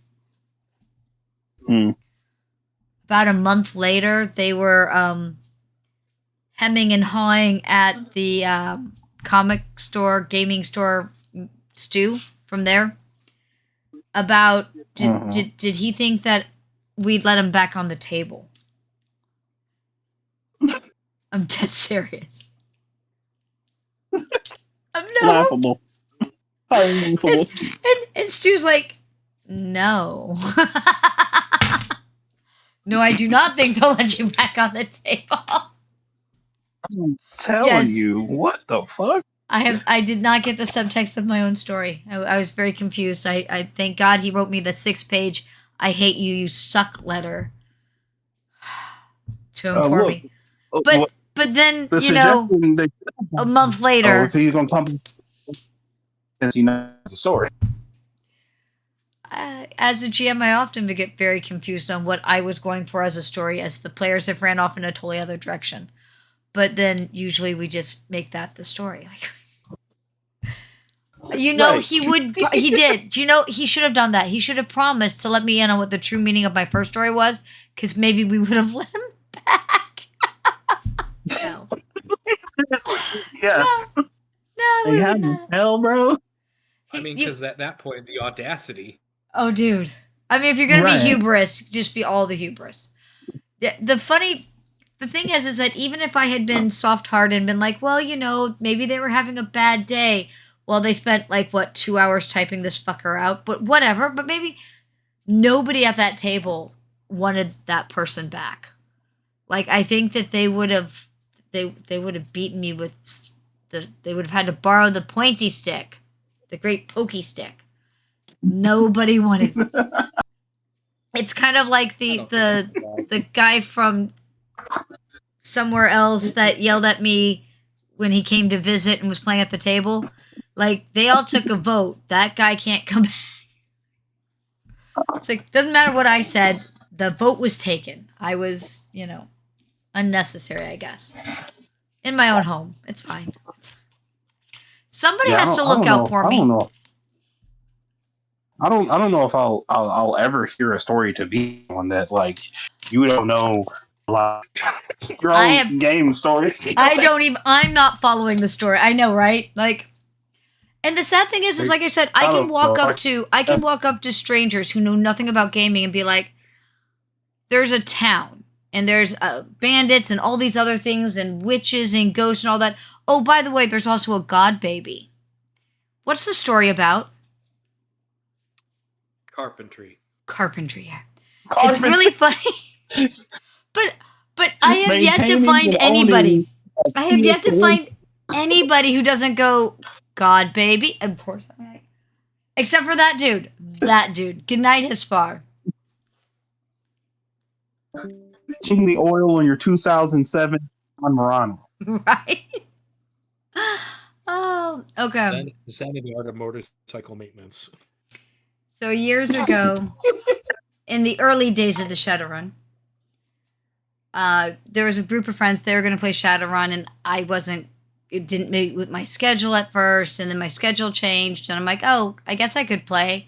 About a month later, they were hemming and hawing at the comic store, gaming store, Stu from there. About did he think that we'd let him back on the table? I'm dead serious. I'm laughable. Laughable. And Stu's like, no. No, I do not think they'll let you back on the table. I'm telling you, what the fuck? I did not get the subtext of my own story. I was very confused. I thank God he wrote me the 6-page "I hate you, you suck" letter to inform me. But then, you know, a month later, if he's gonna come, he knows the story. As a GM, I often get very confused on what I was going for as a story, as the players have ran off in a totally other direction. But then usually we just make that the story. You know, right. He did. You know, he should have done that. He should have promised to let me in on what the true meaning of my first story was, because maybe we would have let him back. No. Yeah. No. You have hell, bro. I mean, because at that point, the audacity. Oh, dude. I mean, if you're going to be hubris, just be all the hubris. The thing is that even if I had been soft-hearted and been like, well, you know, maybe they were having a bad day. Well, they spent, 2 hours typing this fucker out. But whatever. But maybe nobody at that table wanted that person back. I think that they would have beaten me with they would have had to borrow the pointy stick. The great pokey stick. Nobody wanted. It's kind of like the guy from somewhere else that yelled at me when he came to visit and was playing at the table. They all took a vote. That guy can't come back. It's doesn't matter what I said. The vote was taken. I was, unnecessary, I guess. In my own home. It's fine. Somebody has to look out for me. I don't know. I don't know if I'll ever hear a story to be one that you don't know your own game story. I'm not following the story. I know, right? And the sad thing is like I said, I can walk up to strangers who know nothing about gaming and be like, there's a town and there's bandits and all these other things and witches and ghosts and all that. Oh, by the way, there's also a god baby. What's the story about? Carpentry, yeah. It's really funny. But I have yet to find anybody. I have yet to find anybody who doesn't go, God, baby. Of course. Except for that dude. Good night, Hispar. Changing the oil on your 2007 on Murano. Right? Oh, okay. Zen in the art of motorcycle maintenance. So years ago, in the early days of the Shadowrun, there was a group of friends. They were going to play Shadowrun, and it didn't meet with my schedule at first, and then my schedule changed, and I'm like, oh, I guess I could play.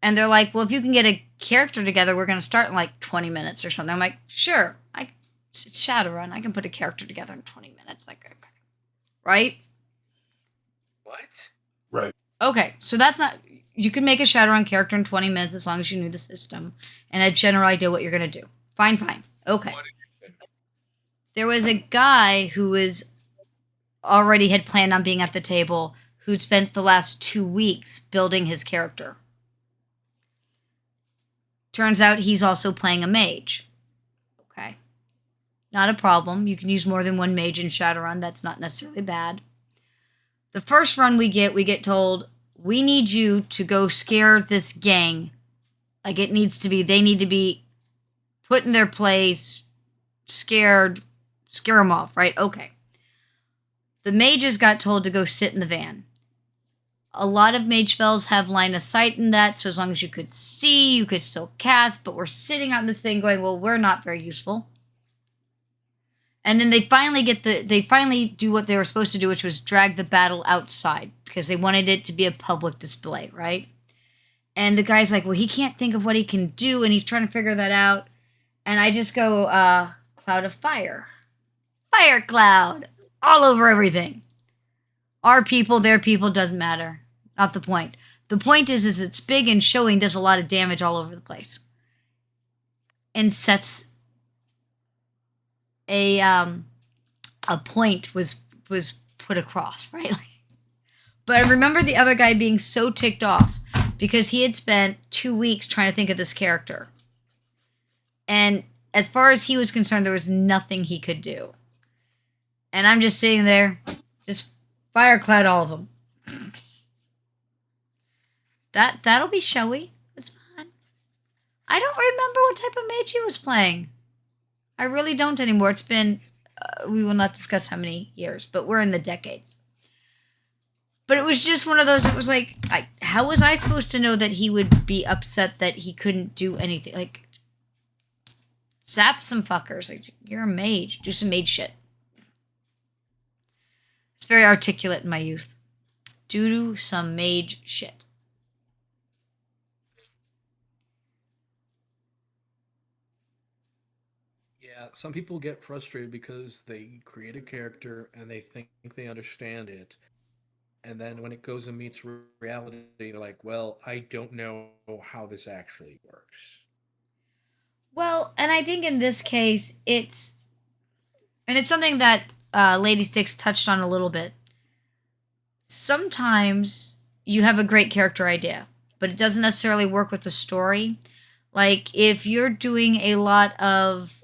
And they're like, well, if you can get a character together, we're going to start in 20 minutes or something. I'm like, sure. It's Shadowrun. I can put a character together in 20 minutes. Like, okay. Right? What? Right. Okay, so that's not... You can make a Shadowrun character in 20 minutes as long as you knew the system and a general idea what you're going to do. Fine. Okay. There was a guy who was already had planned on being at the table who'd spent the last 2 weeks building his character. Turns out he's also playing a mage. Okay. Not a problem. You can use more than one mage in Shadowrun. That's not necessarily bad. The first run we get told, we need you to go scare this gang. Like they need to be put in their place, scared, scare them off, right? Okay. The mages got told to go sit in the van. A lot of mage spells have line of sight in that, so as long as you could see, you could still cast, but we're sitting on the thing going, well, we're not very useful. And then they finally do what they were supposed to do, which was drag the battle outside, because they wanted it to be a public display, right? And the guy's like, well, he can't think of what he can do, and he's trying to figure that out. And I just go, cloud of fire. Fire cloud. All over everything. Our people, their people, doesn't matter. Not the point. The point is it's big and showy and does a lot of damage all over the place. And sets a point was put across, right? But I remember the other guy being so ticked off because he had spent 2 weeks trying to think of this character. And as far as he was concerned, there was nothing he could do. And I'm just sitting there, just firecloud all of them. That'll be showy. It's fine. I don't remember what type of mage he was playing. I really don't anymore. It's been, we will not discuss how many years, but we're in the decades. But it was just one of those, it was like, how was I supposed to know that he would be upset that he couldn't do anything? Like, zap some fuckers. Like, you're a mage. Do some mage shit. It's very articulate in my youth. Do some mage shit. Yeah, some people get frustrated because they create a character and they think they understand it. And then when it goes and meets reality, they're like, well, I don't know how this actually works. Well, and I think in this case, it's something that Lady Styx touched on a little bit. Sometimes you have a great character idea, but it doesn't necessarily work with the story. Like, if you're doing a lot of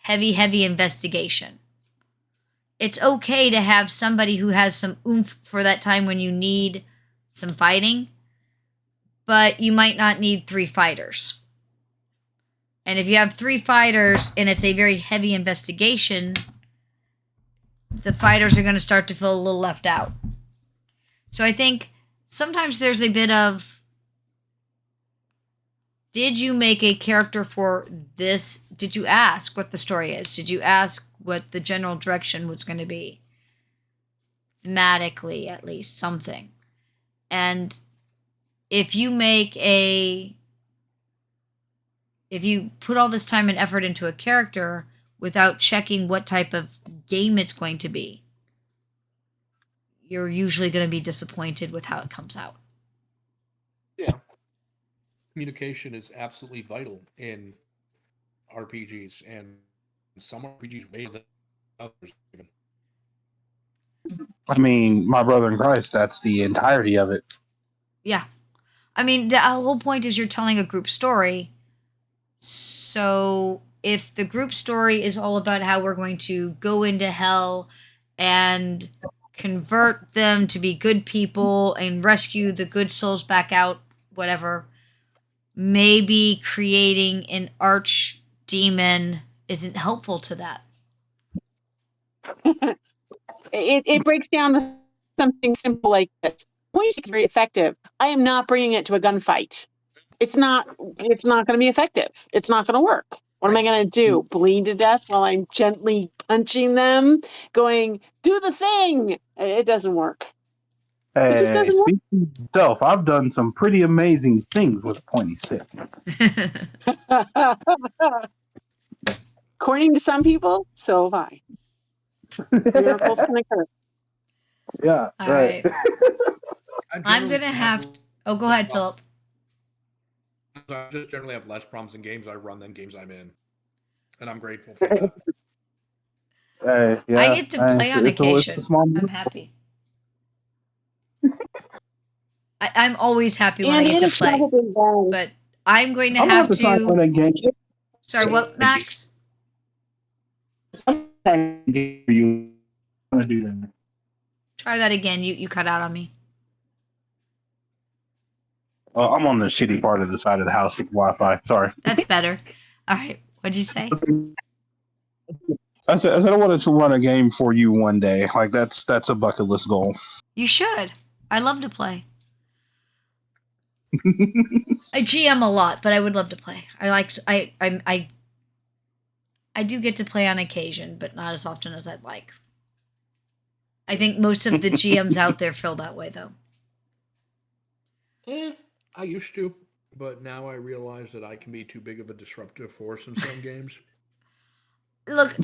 heavy investigation, it's okay to have somebody who has some oomph for that time when you need some fighting, but you might not need 3 fighters. And if you have 3 fighters and it's a very heavy investigation, the fighters are going to start to feel a little left out. So I think sometimes there's a bit of, did you make a character for this? Did you ask what the story is? Did you ask what the general direction was going to be? Thematically, at least, something. And if you put all this time and effort into a character without checking what type of game it's going to be, you're usually going to be disappointed with how it comes out. Yeah. Communication is absolutely vital in RPGs, and some RPGs way than others. I mean, my brother in Christ, that's the entirety of it. Yeah. I mean, the whole point is you're telling a group story. So if the group story is all about how we're going to go into hell and convert them to be good people and rescue the good souls back out, whatever, maybe creating an archdemon isn't helpful to that. It breaks down to something simple like this. Point is very effective. I am not bringing it to a gunfight. It's not going to be effective. It's not going to work. What am I going to do? Bleed to death while I'm gently punching them, going, do the thing. It doesn't work. It just doesn't work. Speak for yourself. I've done some pretty amazing things with a pointy stick. According to some people, so have I. Miracles can occur. Yeah. All right. I'm generally gonna have. Oh, go ahead, Philip. I just generally have less problems in games I run than games I'm in, and I'm grateful for that. Yeah, I get to play on occasion. I'm happy. I'm always happy when I get to play. But I'm going to have to. Sorry, what, Max? You want to do that? Try that again. You cut out on me. Well, I'm on the shitty part of the side of the house with Wi-Fi. Sorry. That's better. All right. What'd you say? I said I wanted to run a game for you one day. Like that's a bucket list goal. You should. I love to play. I GM a lot, but I would love to play. I do get to play on occasion, but not as often as I'd like. I think most of the GMs out there feel that way, though. I used to, but now I realize that I can be too big of a disruptive force in some games. Look,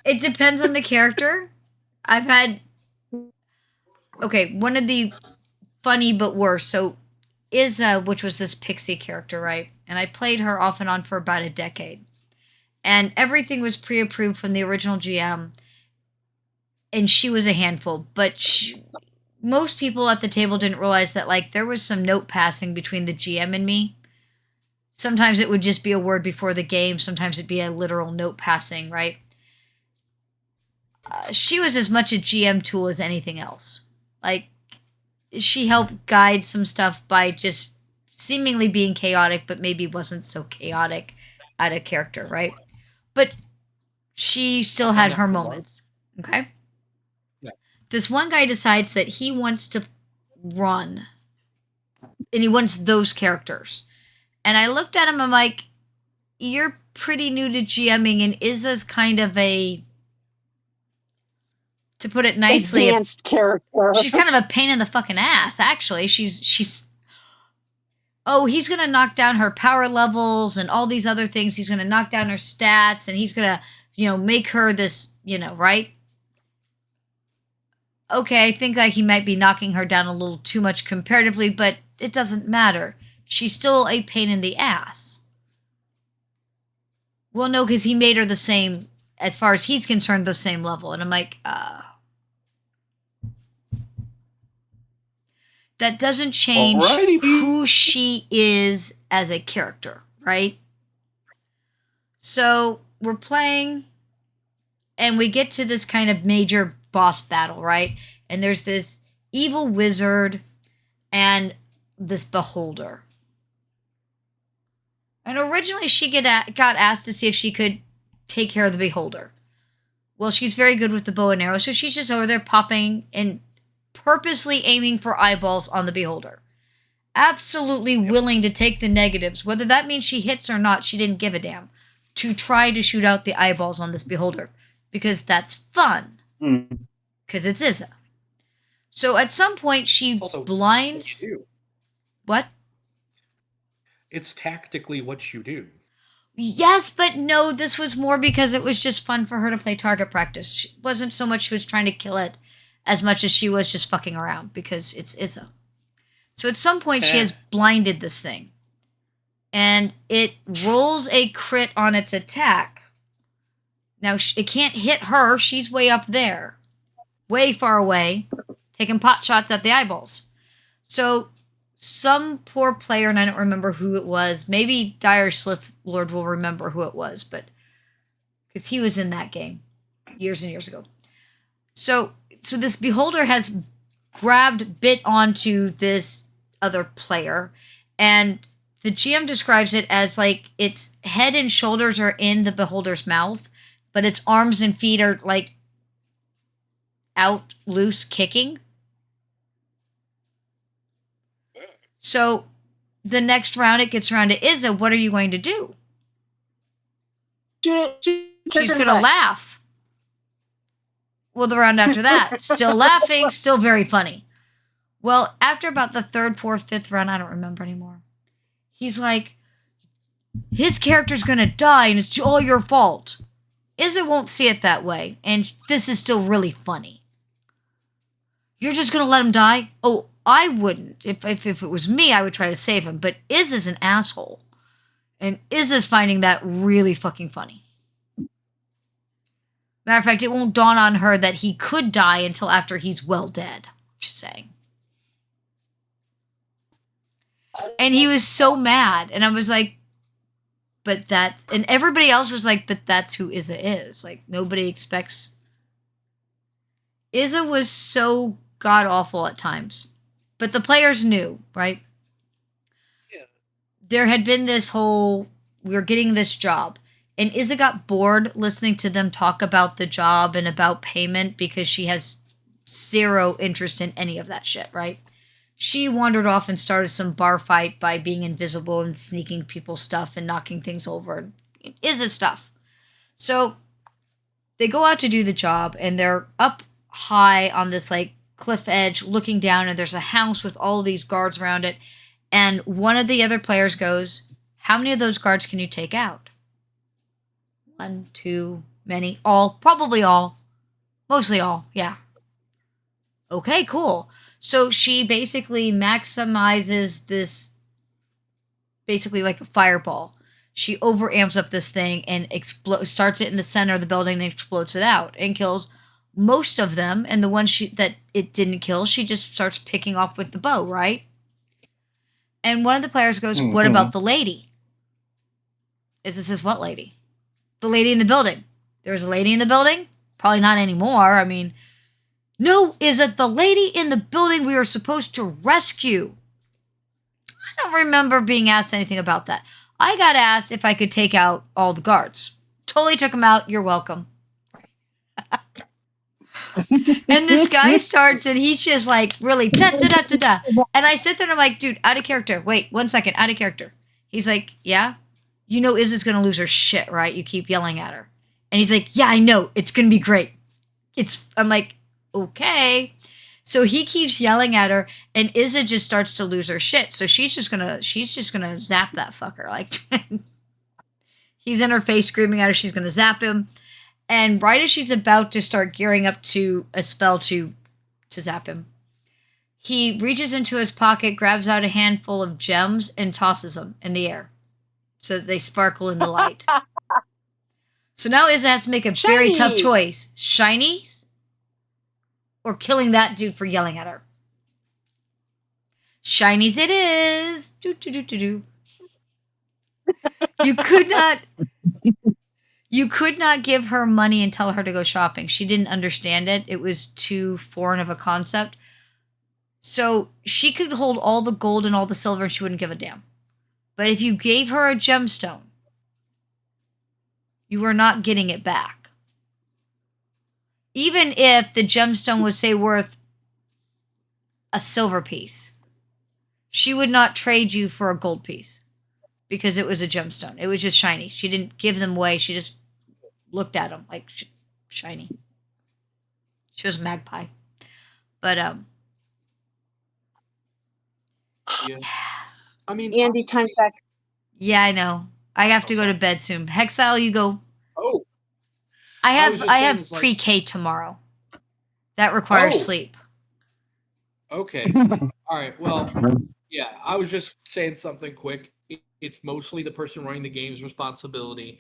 it depends on the character. I've had... Okay, one of the funny but worse, so Izza, which was this pixie character, right? And I played her off and on for about a decade. And everything was pre-approved from the original GM. And she was a handful. But most people at the table didn't realize that, like, there was some note passing between the GM and me. Sometimes it would just be a word before the game. Sometimes it'd be a literal note passing, right? She was as much a GM tool as anything else. Like, she helped guide some stuff by just seemingly being chaotic, but maybe wasn't so chaotic out of character, right? But she still had her moments, okay? Yeah. This one guy decides that he wants to run, and he wants those characters. And I looked at him, I'm like, you're pretty new to GMing, and Izza's kind of a... To put it nicely, advanced character. She's kind of a pain in the fucking ass, actually. She's oh, he's going to knock down her power levels and all these other things. He's going to knock down her stats, and he's going to, make her this, right? Okay, I think like he might be knocking her down a little too much comparatively, but it doesn't matter. She's still a pain in the ass. Well, no, because he made her the same, as far as he's concerned, the same level. And I'm like, that doesn't change who she is as a character, right? So we're playing, and we get to this kind of major boss battle, right? And there's this evil wizard and this beholder. And originally she got asked to see if she could take care of the beholder. Well, she's very good with the bow and arrow, so she's just over there popping and purposely aiming for eyeballs on the beholder. Absolutely willing to take the negatives. Whether that means she hits or not, she didn't give a damn. To try to shoot out the eyeballs on this beholder. Because that's fun. Because it's Izza. So at some point she blinds... What? It's tactically what you do. Yes, but no, this was more because it was just fun for her to play target practice. It wasn't so much she was trying to kill it as much as she was just fucking around because it's Izza. So at some point she has blinded this thing. And it rolls a crit on its attack. Now, it can't hit her. She's way up there. Way far away. Taking pot shots at the eyeballs. So some poor player, and I don't remember who it was. Maybe Dire Slith Lord will remember who it was, but because he was in that game years and years ago. So this beholder has bit onto this other player, and the GM describes it as like its head and shoulders are in the beholder's mouth, but its arms and feet are like out loose kicking. So the next round it gets around to Izza, what are you going to do? She's going to laugh. Well, the round after that, still laughing, still very funny. Well, after about the third, fourth, fifth round, I don't remember anymore. He's like, his character's going to die and it's all your fault. Izza won't see it that way, and this is still really funny. You're just gonna let him die? Oh, I wouldn't. If it was me, I would try to save him. But Izza's an asshole. And Izza's finding that really fucking funny. Matter of fact, it won't dawn on her that he could die until after he's well dead. Just saying. And he was so mad. And I was like, but that's... And everybody else was like, but that's who Izza is. Like, nobody expects... Izza was so god-awful at times. But the players knew, right? Yeah. There had been this whole... We were getting this job. And Izza got bored listening to them talk about the job and about payment because she has zero interest in any of that shit, right? She wandered off and started some bar fight by being invisible and sneaking people's stuff and knocking things over. Izza stuff. So they go out to do the job and they're up high on this like cliff edge looking down, and there's a house with all of these guards around it. And one of the other players goes, how many of those guards can you take out? 1, 2, many, all, probably all, mostly all, yeah. Okay, cool. So she basically maximizes this, basically like a fireball. She overamps up this thing and starts it in the center of the building and explodes it out and kills most of them. And the ones that it didn't kill, she just starts picking off with the bow, right? And one of the players goes, what about the lady? This is what lady? The lady in the building. There was a lady in the building? Probably not anymore. I mean, no, is it the lady in the building we were supposed to rescue? I don't remember being asked anything about that. I got asked if I could take out all the guards. Totally took them out. You're welcome. And this guy starts and he's just like really da-da-da-da-da. And I sit there and I'm like, dude, out of character. Wait, 1 second, out of character. He's like, yeah? You know Izza's going to lose her shit, right? You keep yelling at her. And he's like, yeah, I know. It's going to be great. I'm like, okay. So he keeps yelling at her and Izza just starts to lose her shit. So she's just going to zap that fucker. Like he's in her face screaming at her. She's going to zap him. And right as she's about to start gearing up to a spell to zap him, he reaches into his pocket, grabs out a handful of gems and tosses them in the air so that they sparkle in the light. So now Izza has to make a very tough choice. Shinies or killing that dude for yelling at her? Shinies it is. Do. You could not give her money and tell her to go shopping. She didn't understand it. It was too foreign of a concept. So she could hold all the gold and all the silver and she wouldn't give a damn. But if you gave her a gemstone, you were not getting it back. Even if the gemstone was, say, worth a silver piece, she would not trade you for a gold piece because it was a gemstone. It was just shiny. She didn't give them away. She just looked at them like shiny. She was a magpie. But, yeah. I mean, Andi, time back. Yeah, I know. I have to go to bed soon. Hexile, you go. Oh. I have pre-K tomorrow. That requires sleep. Okay. All right. Well, yeah, I was just saying something quick. It's mostly the person running the game's responsibility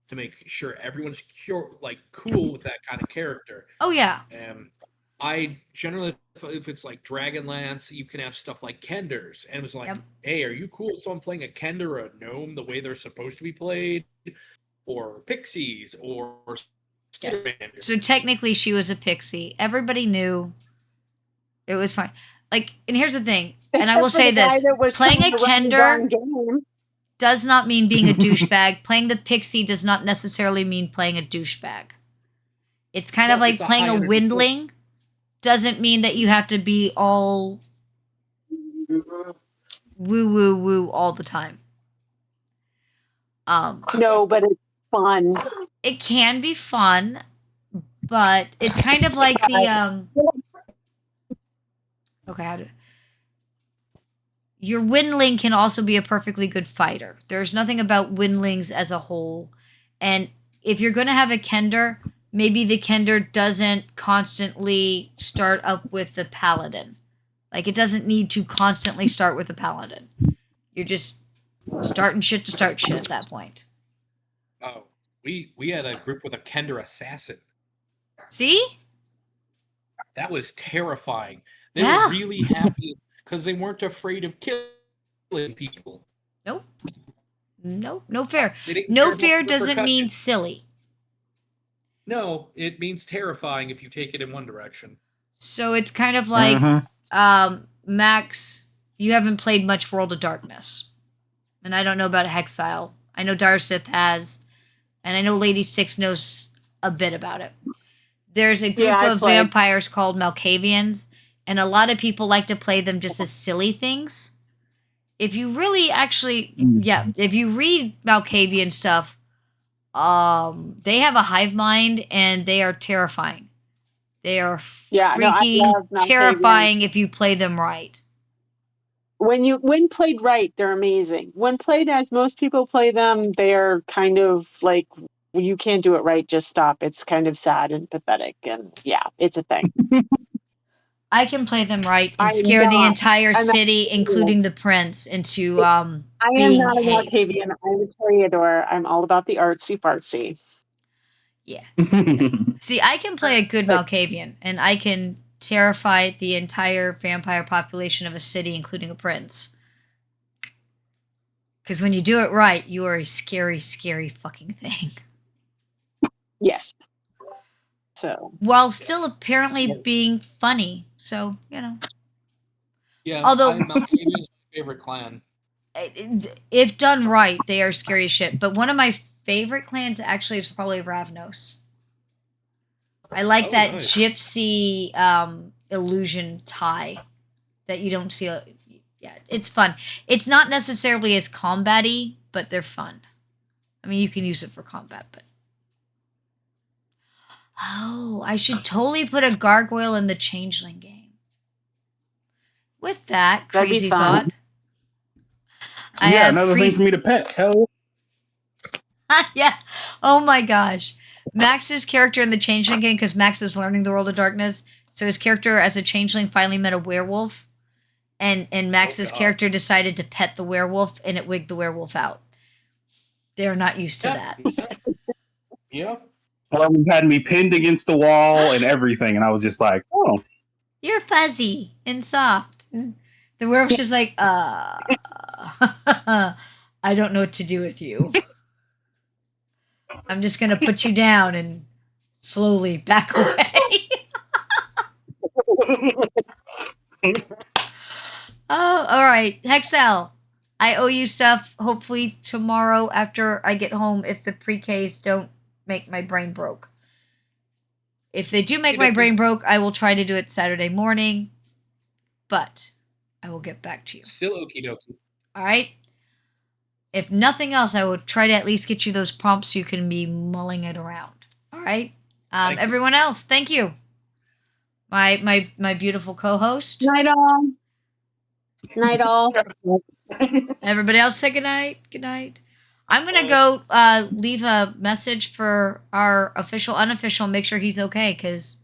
to make sure everyone's cool with that kind of character. Oh, yeah. I generally, if it's like Dragonlance, you can have stuff like Kenders. And it was like, hey, are you cool with someone playing a Kender or a gnome the way they're supposed to be played? Or pixies or Skittermanders. So technically she was a pixie. Everybody knew it was fine. Like, and here's the thing, and I will say this, playing a Kender does not mean being a douchebag. Playing the pixie does not necessarily mean playing a douchebag. It's kind of like playing a windling. Doesn't mean that you have to be all woo all the time. No, but it's fun. It can be fun, but it's kind of like the your windling can also be a perfectly good fighter. There's nothing about windlings as a whole, and if you're going to have a Kender, maybe the Kender doesn't constantly start up with the Paladin. Like, it doesn't need to constantly start with the Paladin. You're just starting shit to start shit at that point. Oh, we had a group with a Kender assassin. See? That was terrifying. They Yeah. were really happy because they weren't afraid of killing people. Nope. Nope. No fair. They didn't care No about fair the doesn't mean repercussions. silly. No, it means terrifying if you take it in one direction. So it's kind of like, Max, you haven't played much World of Darkness. And I don't know about Hexile. I know Darsith has. And I know Lady Six knows a bit about it. There's a group of vampires called Malkavians. And a lot of people like to play them just as silly things. If you really actually, if you read Malkavian stuff, they have a hive mind and they are terrifying. They are freaking terrifying if you play them right. When played right, they're amazing. When played as most people play them, they're kind of like, you can't do it right, just stop. It's kind of sad and pathetic, and yeah, it's a thing. I can play them right and scare the entire city, including the prince, into I am being not a hate. Malkavian. I'm a Toreador. I'm all about the artsy fartsy. Yeah. See, I can play a good Malkavian, and I can terrify the entire vampire population of a city, including a prince. Because when you do it right, you are a scary, scary fucking thing. Yes. So. While still apparently being funny. So, you know. Yeah, although Malkavian is my favorite clan. If done right, they are scary as shit. But one of my favorite clans actually is probably Ravnos. I like that nice. Gypsy illusion tie that you don't see. Yeah, it's fun. It's not necessarily as combat-y, but they're fun. I mean, you can use it for combat, but... Oh, I should totally put a gargoyle in the Changeling game. With that crazy thought... another thing for me to pet. Hell yeah. Oh my gosh. Max's character in the Changeling game, because Max is learning the World of Darkness, so his character as a Changeling finally met a werewolf, and Max's character decided to pet the werewolf, and it wigged the werewolf out. They're not used to that. Yeah. Well, he had me pinned against the wall and everything, and I was just like, oh. You're fuzzy and soft. And the werewolf's just like, I don't know what to do with you. I'm just going to put you down and slowly back away. Oh, all right. Hexel, I owe you stuff hopefully tomorrow after I get home if the pre-Ks don't make my brain broke. If they do make my brain broke, I will try to do it Saturday morning, but I will get back to you. Still okie dokie. All right? If nothing else, I will try to at least get you those prompts so you can be mulling it around. All right? Everyone else, thank you. My beautiful co-host. Night all. Night all. Everybody else say good night. Good night. I'm going to go leave a message for our official, unofficial, make sure he's okay, because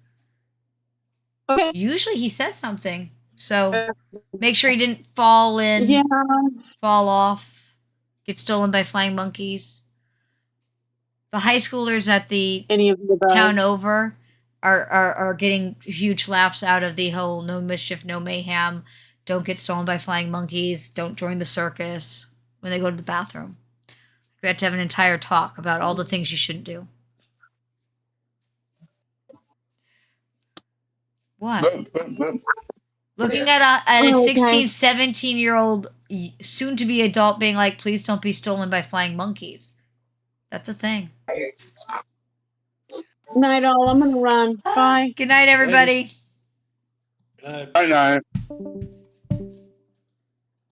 usually he says something. So make sure he didn't fall in, fall off, get stolen by flying monkeys. The high schoolers at the town over are getting huge laughs out of the whole no mischief, no mayhem, don't get stolen by flying monkeys, don't join the circus when they go to the bathroom. We had to have an entire talk about all the things you shouldn't do. What? Looking at a 16, 17-year-old soon-to-be adult being like, please don't be stolen by flying monkeys. That's a thing. Night all. I'm going to run. Bye. Good night, everybody. Good night. Bye night.